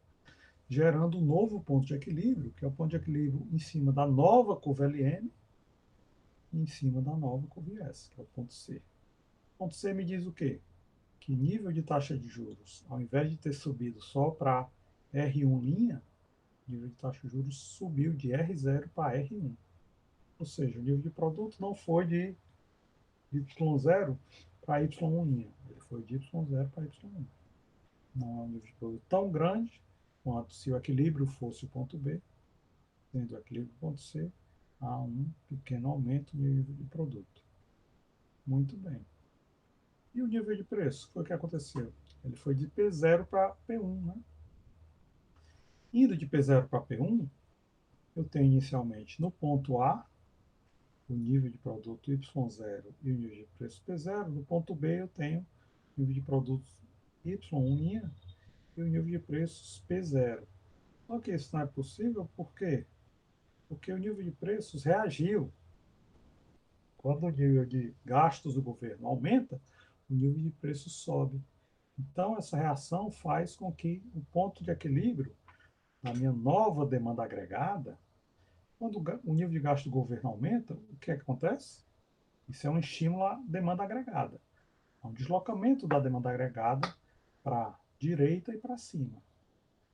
gerando um novo ponto de equilíbrio, que é o ponto de equilíbrio em cima da nova curva LM e em cima da nova curva IS, que é o ponto C. O ponto C me diz o quê? Que nível de taxa de juros, ao invés de ter subido só para R1', o nível de taxa de juros subiu de R0 para R1. Ou seja, o nível de produto não foi de Y0 para Y1'. Ele foi de Y0 para Y1. Não é um nível de produto tão grande quanto se o equilíbrio fosse o ponto B, sendo o equilíbrio o ponto C, há um pequeno aumento no nível de produto. Muito bem. E o nível de preço? Foi o que aconteceu. Ele foi de P0 para P1. Né? Indo de P0 para P1, eu tenho inicialmente no ponto A o nível de produto Y0 e o nível de preço P0. No ponto B eu tenho o nível de produtos Y1' e o nível de preços P0. Só que isso não é possível, por quê? Porque o nível de preços reagiu. Quando o nível de gastos do governo aumenta, o nível de preços sobe. Então, essa reação faz com que o ponto de equilíbrio na minha nova demanda agregada, quando o nível de gasto do governo aumenta, o que é que acontece? Isso é um estímulo à demanda agregada. É um deslocamento da demanda agregada para a direita e para cima.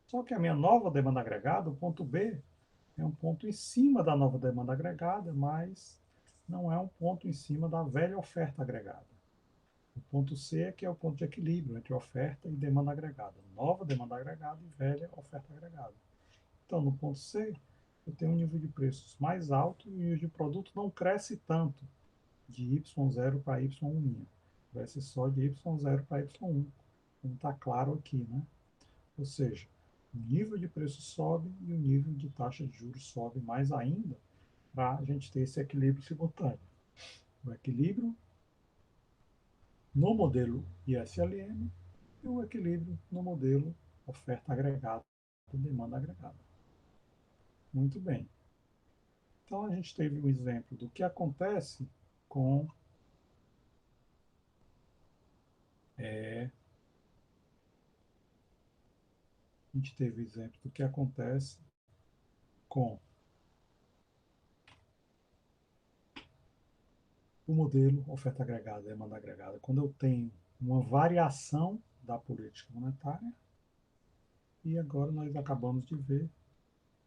Só que a minha nova demanda agregada, o ponto B, é um ponto em cima da nova demanda agregada, mas não é um ponto em cima da velha oferta agregada. O ponto C é que é o ponto de equilíbrio entre oferta e demanda agregada. Nova demanda agregada e velha oferta agregada. Então, no ponto C, eu tenho um nível de preços mais alto e o nível de produto não cresce tanto de Y0 para Y1'. Vai ser só de Y0 para Y1, como está claro aqui, né? Ou seja, o nível de preço sobe e o nível de taxa de juros sobe mais ainda para a gente ter esse equilíbrio simultâneo. O equilíbrio no modelo ISLM e o equilíbrio no modelo oferta agregada e demanda agregada. Muito bem. Então, a gente teve um exemplo do que acontece com a gente teve o exemplo do que acontece com o modelo oferta agregada e demanda agregada. Quando eu tenho uma variação da política monetária, e agora nós acabamos de ver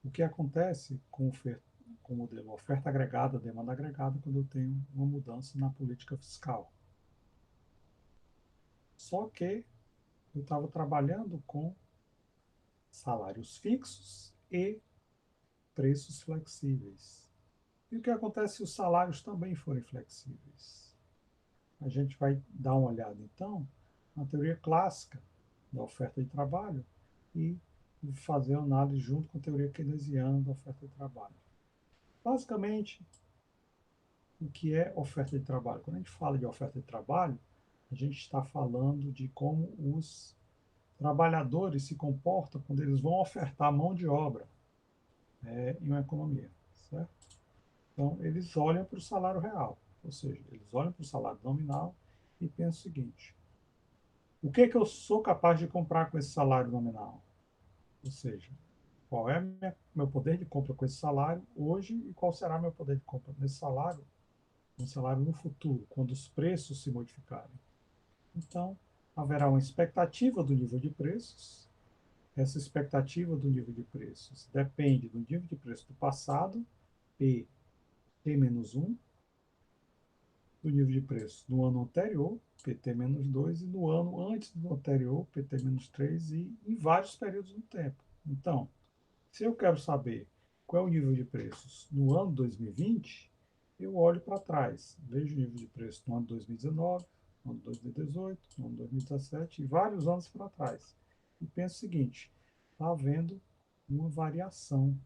o que acontece com o modelo oferta agregada, demanda agregada, quando eu tenho uma mudança na política fiscal. Só que eu estava trabalhando com salários fixos e preços flexíveis. E o que acontece se os salários também forem flexíveis? A gente vai dar uma olhada, então, na teoria clássica da oferta de trabalho e fazer uma análise junto com a teoria keynesiana da oferta de trabalho. Basicamente, o que é oferta de trabalho? Quando a gente fala de oferta de trabalho, a gente está falando de como os trabalhadores se comportam quando eles vão ofertar mão de obra em uma economia, certo? Então, eles olham para o salário real, ou seja, eles olham para o salário nominal e pensam o seguinte: o que é que eu sou capaz de comprar com esse salário nominal? Ou seja, qual é meu poder de compra com esse salário hoje e qual será meu poder de compra nesse salário, um salário no futuro, quando os preços se modificarem. Então, haverá uma expectativa do nível de preços. Essa expectativa do nível de preços depende do nível de preço do passado, P, T-1, do nível de preço no ano anterior, PT-2, e no ano antes do anterior, PT-3, e em vários períodos do tempo. Então, se eu quero saber qual é o nível de preços no ano 2020, eu olho para trás, vejo o nível de preço no ano 2019, no ano 2018, no ano 2017 e vários anos para trás. E penso o seguinte: está havendo uma variação.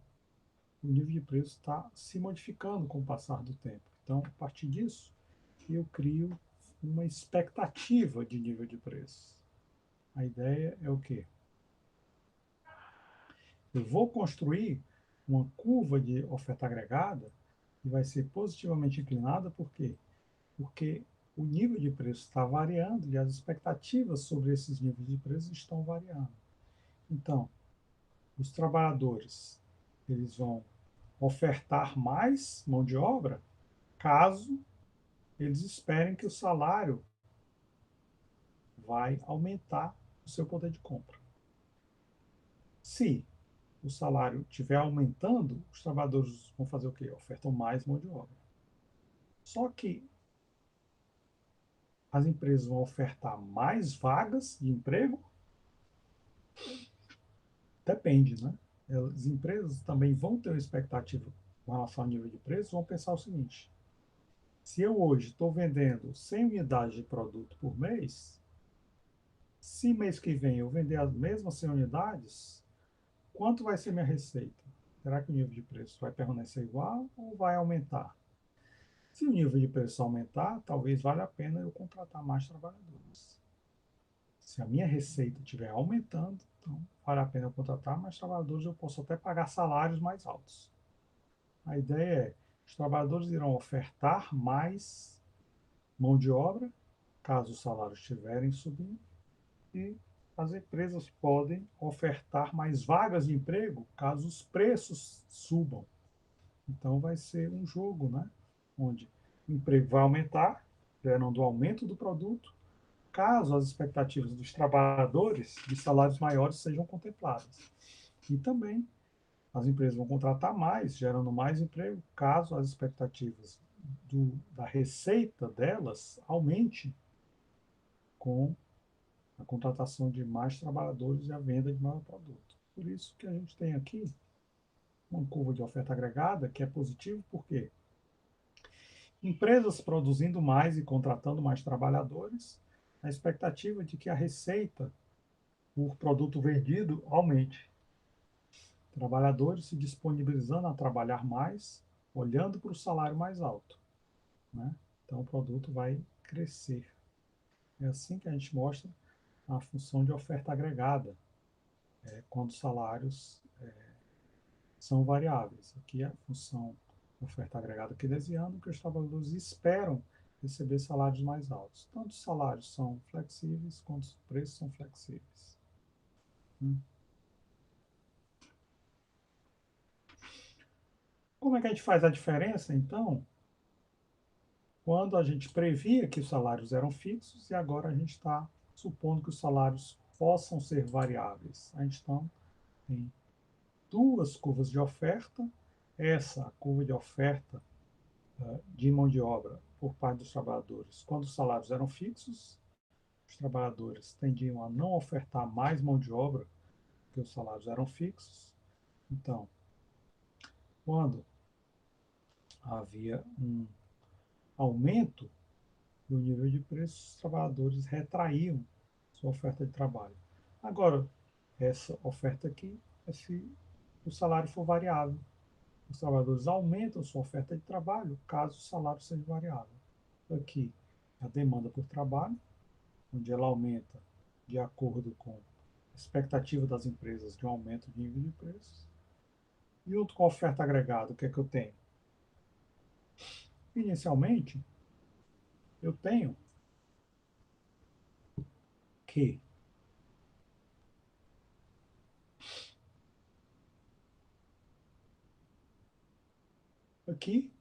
O nível de preço está se modificando com o passar do tempo. Então, a partir disso, eu crio uma expectativa de nível de preço. A ideia é o quê? Eu vou construir uma curva de oferta agregada que vai ser positivamente inclinada, por quê? Porque o nível de preço está variando e as expectativas sobre esses níveis de preço estão variando. Então, os trabalhadores, eles vão ofertar mais mão de obra caso eles esperem que o salário vai aumentar o seu poder de compra. Se o salário estiver aumentando, os trabalhadores vão fazer o quê? Ofertam mais mão de obra. Só que as empresas vão ofertar mais vagas de emprego? Depende, né? As empresas também vão ter uma expectativa com relação ao nível de preço, vão pensar o seguinte: se eu hoje estou vendendo 100 unidades de produto por mês, se mês que vem eu vender as mesmas 100 unidades, quanto vai ser minha receita? Será que o nível de preço vai permanecer igual ou vai aumentar? Se o nível de preço aumentar, talvez valha a pena eu contratar mais trabalhadores. Se a minha receita estiver aumentando, então vale a pena eu contratar mais trabalhadores, eu posso até pagar salários mais altos. A ideia é, os trabalhadores irão ofertar mais mão de obra, caso os salários estiverem subindo, e as empresas podem ofertar mais vagas de emprego, caso os preços subam. Então vai ser um jogo, né? Onde o emprego vai aumentar, gerando o aumento do produto, caso as expectativas dos trabalhadores de salários maiores sejam contempladas. E também as empresas vão contratar mais, gerando mais emprego, caso as expectativas da receita delas aumente com a contratação de mais trabalhadores e a venda de maior produto. Por isso que a gente tem aqui uma curva de oferta agregada que é positivo, porque empresas produzindo mais e contratando mais trabalhadores, a expectativa é de que a receita por produto vendido aumente. Trabalhadores se disponibilizando a trabalhar mais, olhando para o salário mais alto, né? Então o produto vai crescer. É assim que a gente mostra a função de oferta agregada, quando os salários são variáveis. Aqui é a função de oferta agregada keynesiana, que os trabalhadores esperam receber salários mais altos. Tanto os salários são flexíveis, quanto os preços são flexíveis. Como é que a gente faz a diferença, então, quando a gente previa que os salários eram fixos e agora a gente está supondo que os salários possam ser variáveis? A gente então tem duas curvas de oferta. Essa curva de oferta de mão de obra por parte dos trabalhadores, quando os salários eram fixos, os trabalhadores tendiam a não ofertar mais mão de obra, porque os salários eram fixos. Então, quando havia um aumento do nível de preço, os trabalhadores retraíam sua oferta de trabalho. Agora, essa oferta aqui é se o salário for variável. Os trabalhadores aumentam sua oferta de trabalho caso o salário seja variável. Aqui, a demanda por trabalho, onde ela aumenta de acordo com a expectativa das empresas de um aumento de nível de preços. E junto com a oferta agregada, o que é que eu tenho? Inicialmente, eu tenho que aqui,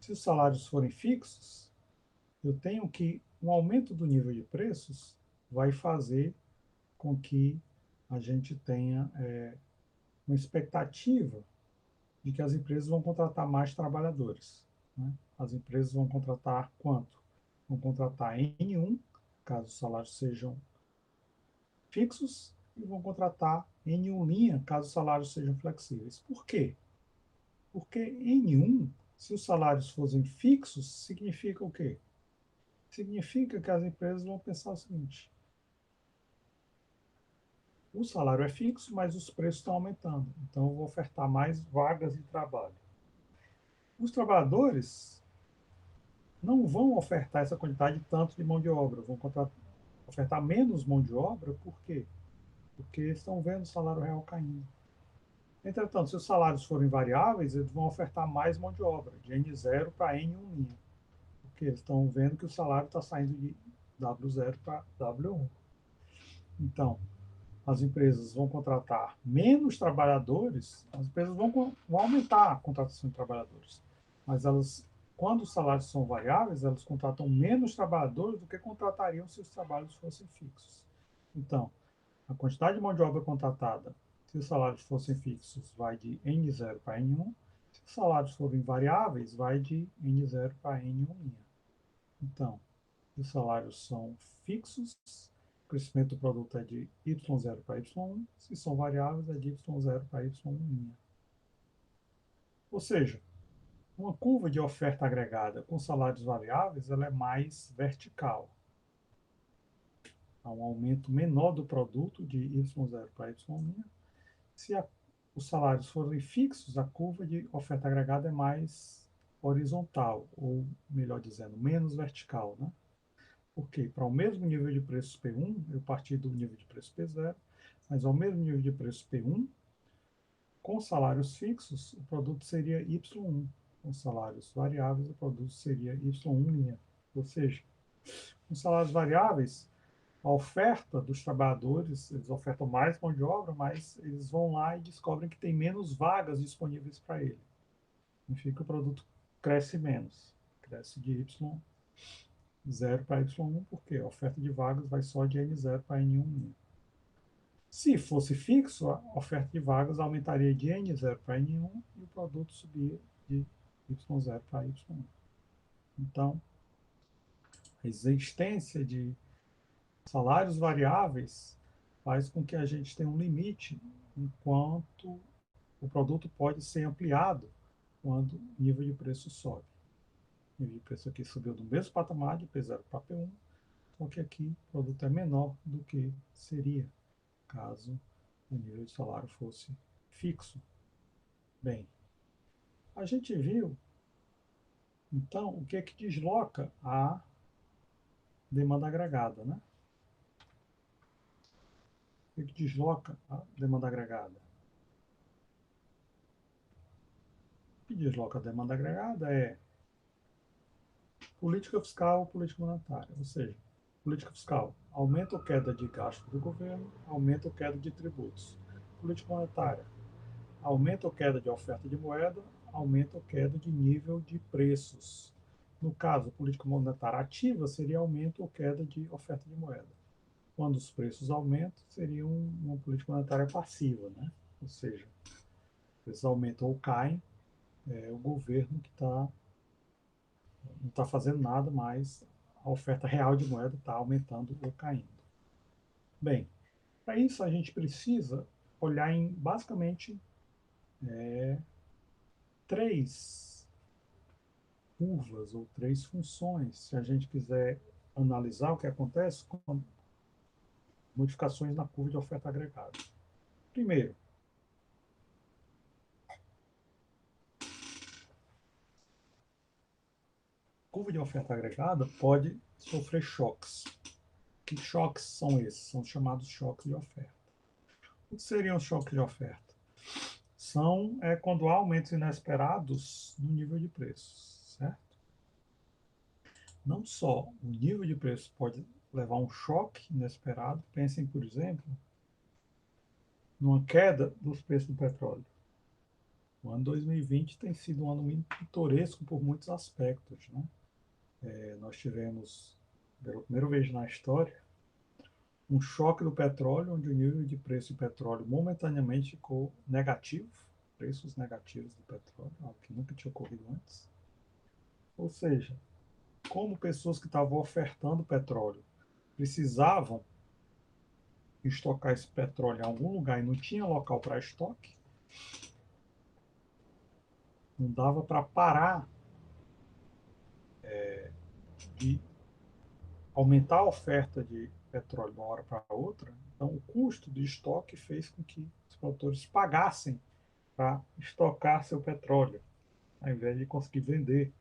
se os salários forem fixos, eu tenho que um aumento do nível de preços vai fazer com que a gente tenha uma expectativa de que as empresas vão contratar mais trabalhadores. Né? As empresas vão contratar quanto? Vão contratar N1, caso os salários sejam fixos, e vão contratar N1 linha, caso os salários sejam flexíveis. Por quê? Porque N1, se os salários fossem fixos, significa o quê? Significa que as empresas vão pensar o seguinte: o salário é fixo, mas os preços estão aumentando, então eu vou ofertar mais vagas de trabalho. Os trabalhadores não vão ofertar essa quantidade tanto de mão de obra, vão ofertar menos mão de obra, por quê? Porque estão vendo o salário real caindo. Entretanto, se os salários forem variáveis, eles vão ofertar mais mão de obra, de N0 para N1 linha, porque eles estão vendo que o salário está saindo de W0 para W1. Então, as empresas vão contratar menos trabalhadores, as empresas vão aumentar a contratação de trabalhadores, mas elas, quando os salários são variáveis, elas contratam menos trabalhadores do que contratariam se os trabalhos fossem fixos. Então, a quantidade de mão de obra contratada, se os salários fossem fixos, vai de N0 para N1. Se os salários forem variáveis, vai de N0 para N1'. Então, se os salários são fixos, o crescimento do produto é de Y0 para Y1. Se são variáveis, é de Y0 para Y1'. Ou seja, uma curva de oferta agregada com salários variáveis, ela é mais vertical. Há um aumento menor do produto de Y0 para Y'. Se os salários forem fixos, a curva de oferta agregada é mais horizontal, ou melhor dizendo, menos vertical, né? Porque para o mesmo nível de preço P1, eu parti do nível de preço P0, mas ao mesmo nível de preço P1, com salários fixos, o produto seria Y1. Com salários variáveis, o produto seria Y1'. Ou seja, com salários variáveis, a oferta dos trabalhadores, eles ofertam mais mão de obra, mas eles vão lá e descobrem que tem menos vagas disponíveis para ele. Significa que o produto cresce menos. Cresce de Y0 para Y1, porque a oferta de vagas vai só de N0 para N1'. Se fosse fixo, a oferta de vagas aumentaria de N0 para N1 e o produto subia de Y0 para Y1. Então, a existência de salários variáveis faz com que a gente tenha um limite enquanto o produto pode ser ampliado quando o nível de preço sobe. O nível de preço aqui subiu do mesmo patamar de P0 para P1, só que aqui o produto é menor do que seria caso o nível de salário fosse fixo. Bem, a gente viu, então, o que é que desloca a demanda agregada, né? O que é que desloca a demanda agregada? O que desloca a demanda agregada é política fiscal ou política monetária, ou seja, política fiscal, aumento ou queda de gasto do governo, aumento ou queda de tributos. Política monetária, aumento ou queda de oferta de moeda, aumento ou queda de nível de preços. No caso, política monetária ativa seria aumento ou queda de oferta de moeda. Quando os preços aumentam, seria uma política monetária passiva, né? Ou seja, os preços aumentam ou caem, é o governo que não está fazendo nada, mas a oferta real de moeda está aumentando ou caindo. Bem, para isso a gente precisa olhar em basicamente três curvas ou três funções, se a gente quiser analisar o que acontece com modificações na curva de oferta agregada. Primeiro, a curva de oferta agregada pode sofrer choques. Que choques são esses? São os chamados choques de oferta. O que seriam os choques de oferta? São quando há aumentos inesperados no nível de preços, certo? Não só o nível de preço pode levar a um choque inesperado, pensem, por exemplo, numa queda dos preços do petróleo. O ano 2020 tem sido um ano muito pitoresco por muitos aspectos, né? Nós tivemos, pela primeira vez na história, um choque do petróleo, onde o nível de preço do petróleo momentaneamente ficou negativo, preços negativos do petróleo, algo que nunca tinha ocorrido antes. Ou seja, como pessoas que estavam ofertando petróleo precisavam estocar esse petróleo em algum lugar e não tinha local para estoque, não dava para parar de aumentar a oferta de petróleo de uma hora para outra. Então, o custo de estoque fez com que os produtores pagassem para estocar seu petróleo, ao invés de conseguir vender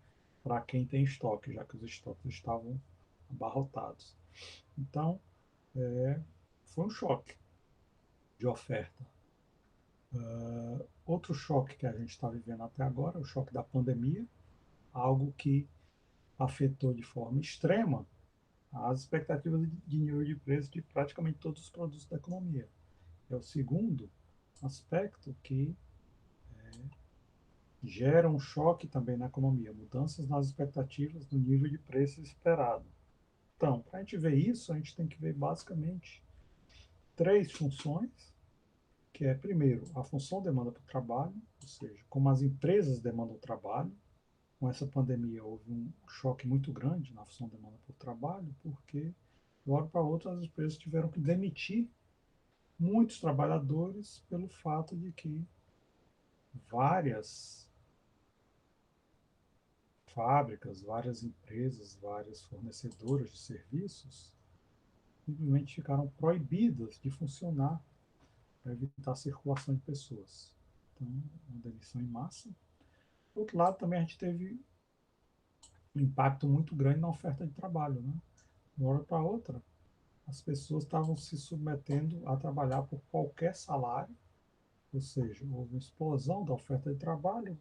para quem tem estoque, já que os estoques estavam abarrotados. Então, foi um choque de oferta. Outro choque que a gente está vivendo até agora é o choque da pandemia, algo que afetou de forma extrema as expectativas de nível de preço de praticamente todos os produtos da economia. É o segundo aspecto que gera um choque também na economia, mudanças nas expectativas do nível de preço esperado. Então, para a gente ver isso, a gente tem que ver basicamente três funções, que é, primeiro, a função demanda por trabalho, ou seja, como as empresas demandam trabalho. Com essa pandemia houve um choque muito grande na função demanda por trabalho, porque de uma hora para outra as empresas tiveram que demitir muitos trabalhadores pelo fato de que várias fábricas, várias empresas, várias fornecedoras de serviços simplesmente ficaram proibidas de funcionar para evitar a circulação de pessoas. Então, uma demissão em massa. Por outro lado, também a gente teve um impacto muito grande na oferta de trabalho, né? De uma hora para outra, as pessoas estavam se submetendo a trabalhar por qualquer salário, ou seja, houve uma explosão da oferta de trabalho,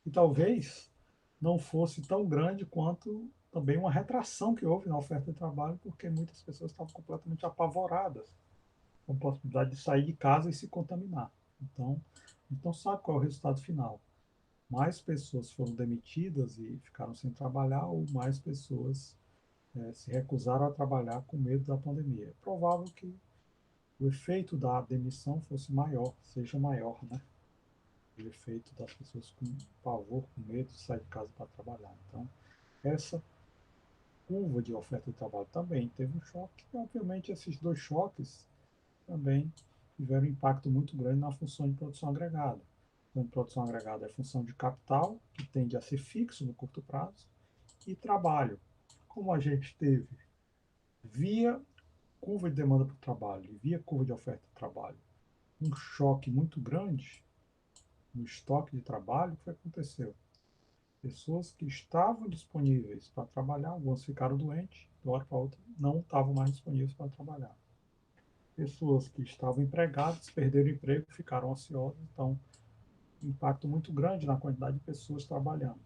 e talvez não fosse tão grande quanto também uma retração que houve na oferta de trabalho, porque muitas pessoas estavam completamente apavoradas com a possibilidade de sair de casa e se contaminar. Então, a gente não sabe qual é o resultado final. Mais pessoas foram demitidas e ficaram sem trabalhar, ou mais pessoas se recusaram a trabalhar com medo da pandemia. É provável que o efeito da demissão fosse maior, seja maior, né? O efeito das pessoas com pavor, com medo de sair de casa para trabalhar. Então, essa curva de oferta de trabalho também teve um choque, e obviamente esses dois choques também tiveram um impacto muito grande na função de produção agregada. Então, produção agregada é a função de capital, que tende a ser fixo no curto prazo, e trabalho. Como a gente teve via curva de demanda por trabalho e via curva de oferta de trabalho um choque muito grande no estoque de trabalho, o que aconteceu? Pessoas que estavam disponíveis para trabalhar, algumas ficaram doentes, de uma hora para outra não estavam mais disponíveis para trabalhar. Pessoas que estavam empregadas perderam o emprego, ficaram ociosas, então impacto muito grande na quantidade de pessoas trabalhando.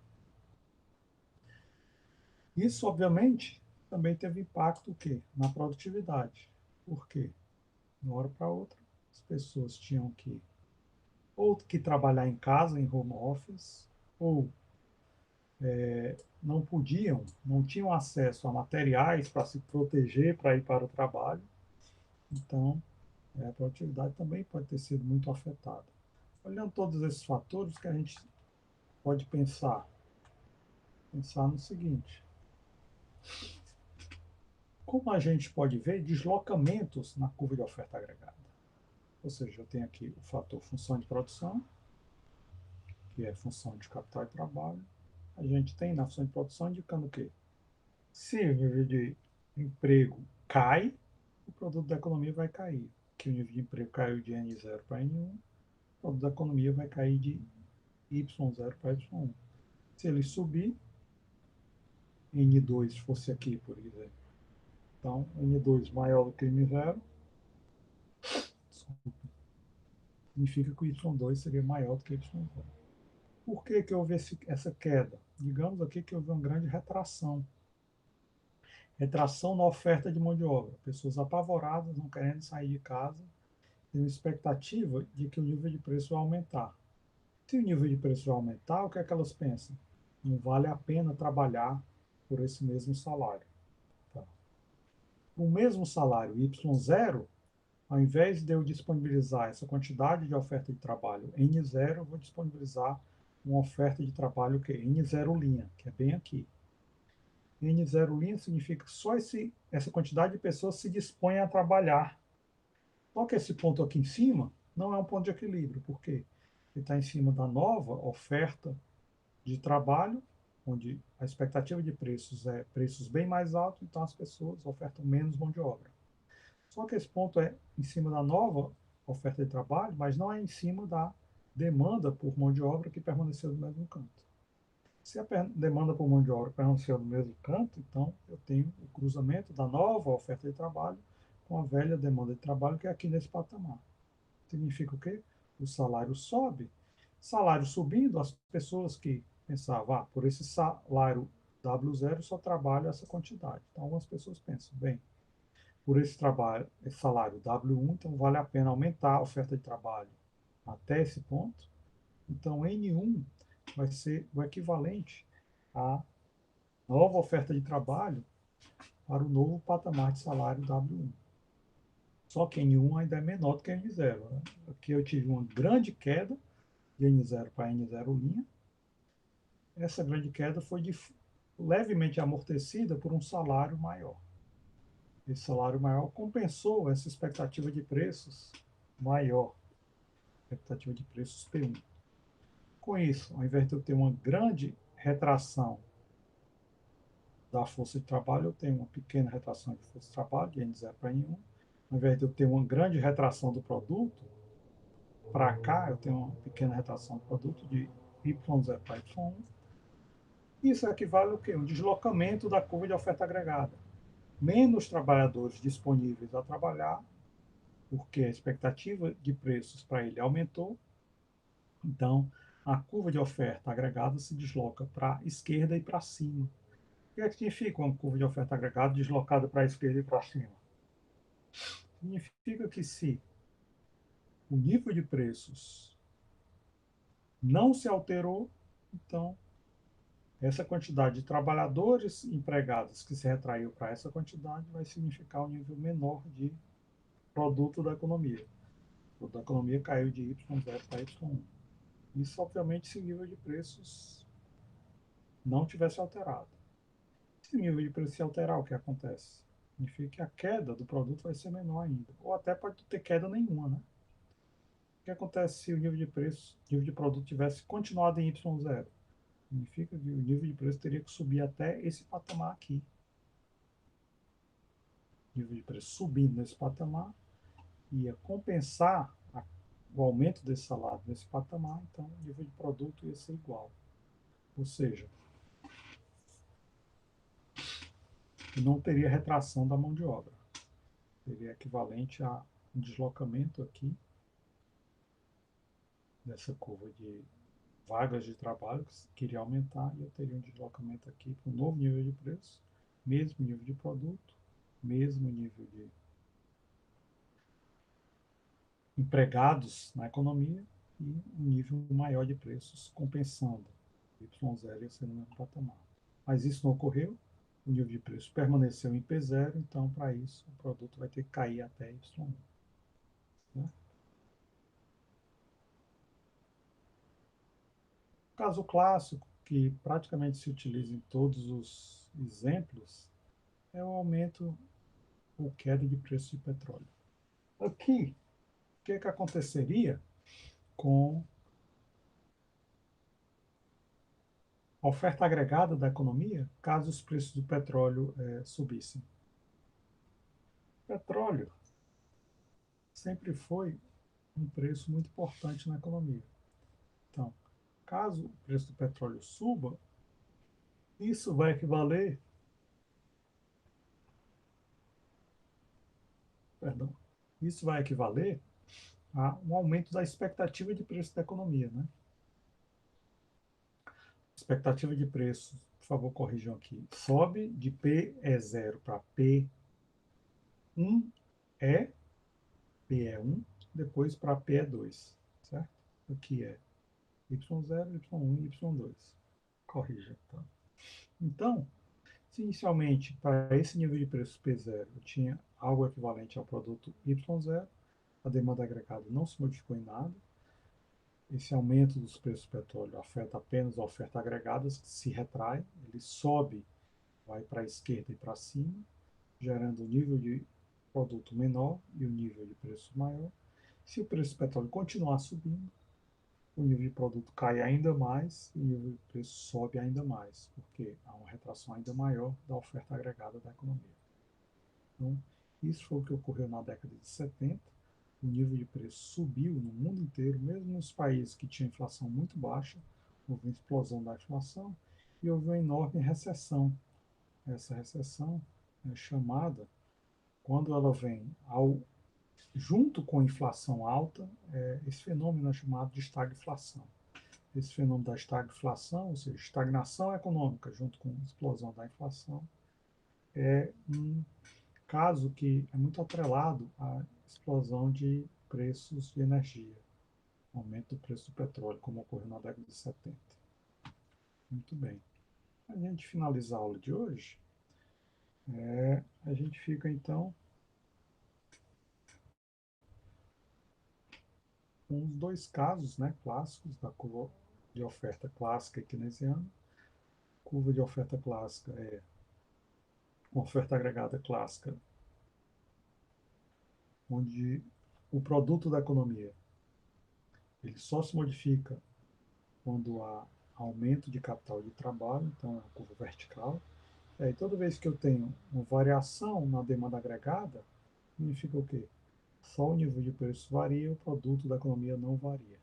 Isso, obviamente, também teve impacto o quê? Na produtividade. Por quê? De uma hora para outra, as pessoas tinham que ou que trabalhar em casa, em home office, ou não podiam, não tinham acesso a materiais para se proteger, para ir para o trabalho. Então, a produtividade também pode ter sido muito afetada. Olhando todos esses fatores, que a gente pode pensar no seguinte: como a gente pode ver deslocamentos na curva de oferta agregada. Ou seja, eu tenho aqui o fator função de produção, que é função de capital e trabalho. A gente tem na função de produção indicando o quê? Se o nível de emprego cai, o produto da economia vai cair. Que o nível de emprego caiu de N0 para N1, o produto da economia vai cair de Y0 para Y1. Se ele subir, N2 fosse aqui, por exemplo. Então, N2 maior do que N0, significa que o Y2 seria maior do que Y0. Por que houve essa queda? Digamos aqui que houve uma grande retração. Retração na oferta de mão de obra. Pessoas apavoradas, não querendo sair de casa, têm uma expectativa de que o nível de preço vai aumentar. Se o nível de preço vai aumentar, o que é que elas pensam? Não vale a pena trabalhar por esse mesmo salário. Tá? O mesmo salário Y0, ao invés de eu disponibilizar essa quantidade de oferta de trabalho N0, eu vou disponibilizar uma oferta de trabalho que é N0 linha, que é bem aqui. N0 linha significa que só essa quantidade de pessoas se dispõem a trabalhar. Só que esse ponto aqui em cima não é um ponto de equilíbrio. Por quê? Ele está em cima da nova oferta de trabalho, onde a expectativa de preços é preços bem mais altos, então as pessoas ofertam menos mão de obra. Só que esse ponto é em cima da nova oferta de trabalho, mas não é em cima da demanda por mão de obra que permaneceu no mesmo canto. Se a demanda por mão de obra permaneceu no mesmo canto, então eu tenho o cruzamento da nova oferta de trabalho com a velha demanda de trabalho, que é aqui nesse patamar. Significa o quê? O salário sobe. Salário subindo, as pessoas que pensavam, por esse salário W0 só trabalho essa quantidade. Então, algumas pessoas pensam, bem, por esse trabalho, esse salário W1, então vale a pena aumentar a oferta de trabalho até esse ponto. Então, N1 vai ser o equivalente à nova oferta de trabalho para o novo patamar de salário W1. Só que N1 ainda é menor do que N0. Né? Aqui eu tive uma grande queda de N0 para N0'. Essa grande queda foi levemente amortecida por um salário maior. Esse salário maior compensou essa expectativa de preços maior, expectativa de preços P1. Com isso, ao invés de eu ter uma grande retração da força de trabalho, eu tenho uma pequena retração de força de trabalho, de N0 para N1. Ao invés de eu ter uma grande retração do produto, para cá eu tenho uma pequena retração do produto de Y0 para Y1. Isso equivale ao quê? Um deslocamento da curva de oferta agregada. Menos trabalhadores disponíveis a trabalhar, porque a expectativa de preços para ele aumentou. Então, a curva de oferta agregada se desloca para a esquerda e para cima. O que é que significa uma curva de oferta agregada deslocada para a esquerda e para cima? Significa que se o nível de preços não se alterou, então essa quantidade de trabalhadores empregados que se retraiu para essa quantidade vai significar um nível menor de produto da economia. O produto da economia caiu de Y0 para Y1. Isso, obviamente, se o nível de preços não tivesse alterado. Se o nível de preço se alterar, o que acontece? Significa que a queda do produto vai ser menor ainda. Ou até pode ter queda nenhuma, né? O que acontece se o nível de preço, nível de produto tivesse continuado em Y0? Significa que o nível de preço teria que subir até esse patamar aqui. O nível de preço subindo nesse patamar ia compensar o aumento desse salário nesse patamar, então o nível de produto ia ser igual. Ou seja, não teria retração da mão de obra. Seria equivalente a um deslocamento aqui dessa curva de vagas de trabalho que iria aumentar e eu teria um deslocamento aqui para um novo nível de preço, mesmo nível de produto, mesmo nível de empregados na economia e um nível maior de preços compensando. Y0 ia ser no mesmo patamar. Mas isso não ocorreu, o nível de preço permaneceu em P0, então para isso o produto vai ter que cair até Y1. Né? O caso clássico, que praticamente se utiliza em todos os exemplos, é o aumento ou queda de preço de petróleo. Aqui, o que, que aconteceria com a oferta agregada da economia caso os preços do petróleo subissem? Petróleo sempre foi um preço muito importante na economia. Então, caso o preço do petróleo suba, isso vai equivaler, perdão, isso vai equivaler a um aumento da expectativa de preço da economia, né? Expectativa de preço, por favor, corrijam aqui. Sobe de PE0 para P1E, PE1, depois para PE2, certo? Aqui é Y0, Y1 e Y2. Corrija, tá? Então, se inicialmente para esse nível de preço P0 eu tinha algo equivalente ao produto Y0, a demanda agregada não se modificou em nada, esse aumento dos preços do petróleo afeta apenas a oferta agregada, que se retrai, ele sobe, vai para a esquerda e para cima, gerando um nível de produto menor e um nível de preço maior. Se o preço do petróleo continuar subindo, o nível de produto cai ainda mais e o nível de preço sobe ainda mais, porque há uma retração ainda maior da oferta agregada da economia. Então, isso foi o que ocorreu na década de 70. O nível de preço subiu no mundo inteiro, mesmo nos países que tinham inflação muito baixa, houve uma explosão da inflação e houve uma enorme recessão. Essa recessão é chamada, quando ela vem junto com a inflação alta, esse fenômeno é chamado de estagflação. Esse fenômeno da estagflação, ou seja, estagnação econômica junto com a explosão da inflação, é um caso que é muito atrelado à explosão de preços de energia, aumento do preço do petróleo, como ocorreu na década de 70. Muito bem. A gente finaliza a aula de hoje, a gente fica então uns dois casos, né, clássicos da curva de oferta clássica e keynesiana. Curva de oferta clássica é uma oferta agregada clássica, onde o produto da economia ele só se modifica quando há aumento de capital de trabalho, então é uma curva vertical. E aí, toda vez que eu tenho uma variação na demanda agregada, significa o quê? Só o nível de preço varia, o produto da economia não varia.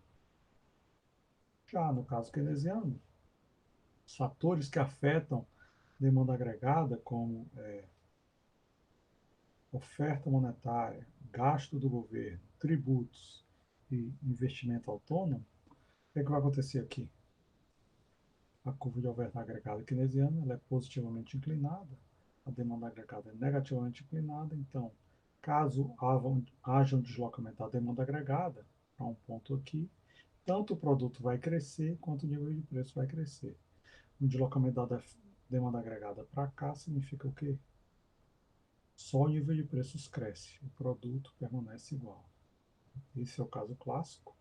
Já no caso keynesiano, os fatores que afetam demanda agregada, como oferta monetária, gasto do governo, tributos e investimento autônomo, o que é que vai acontecer aqui? A curva de oferta agregada keynesiana ela é positivamente inclinada, a demanda agregada é negativamente inclinada, então, caso haja um deslocamento da demanda agregada para um ponto aqui, tanto o produto vai crescer quanto o nível de preço vai crescer. Um deslocamento da demanda agregada para cá significa o quê? Só o nível de preços cresce, o produto permanece igual. Esse é o caso clássico,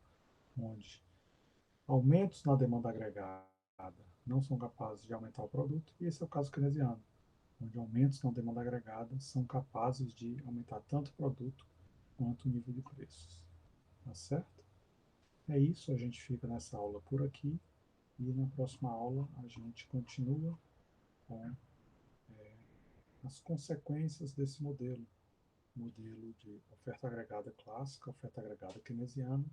onde aumentos na demanda agregada não são capazes de aumentar o produto, e esse é o caso keynesiano, onde aumentos na demanda agregada são capazes de aumentar tanto o produto quanto o nível de preços. Tá certo? É isso, a gente fica nessa aula por aqui, e na próxima aula a gente continua com as consequências desse modelo de oferta agregada clássica, oferta agregada keynesiana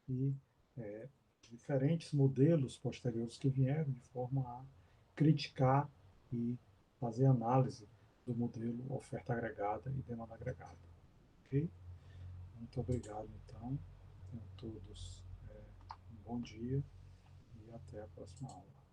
e é, diferentes modelos posteriores que vieram de forma a criticar e fazer análise do modelo oferta agregada e demanda agregada. Ok? Muito obrigado, então. Tenham todos um bom dia e até a próxima aula.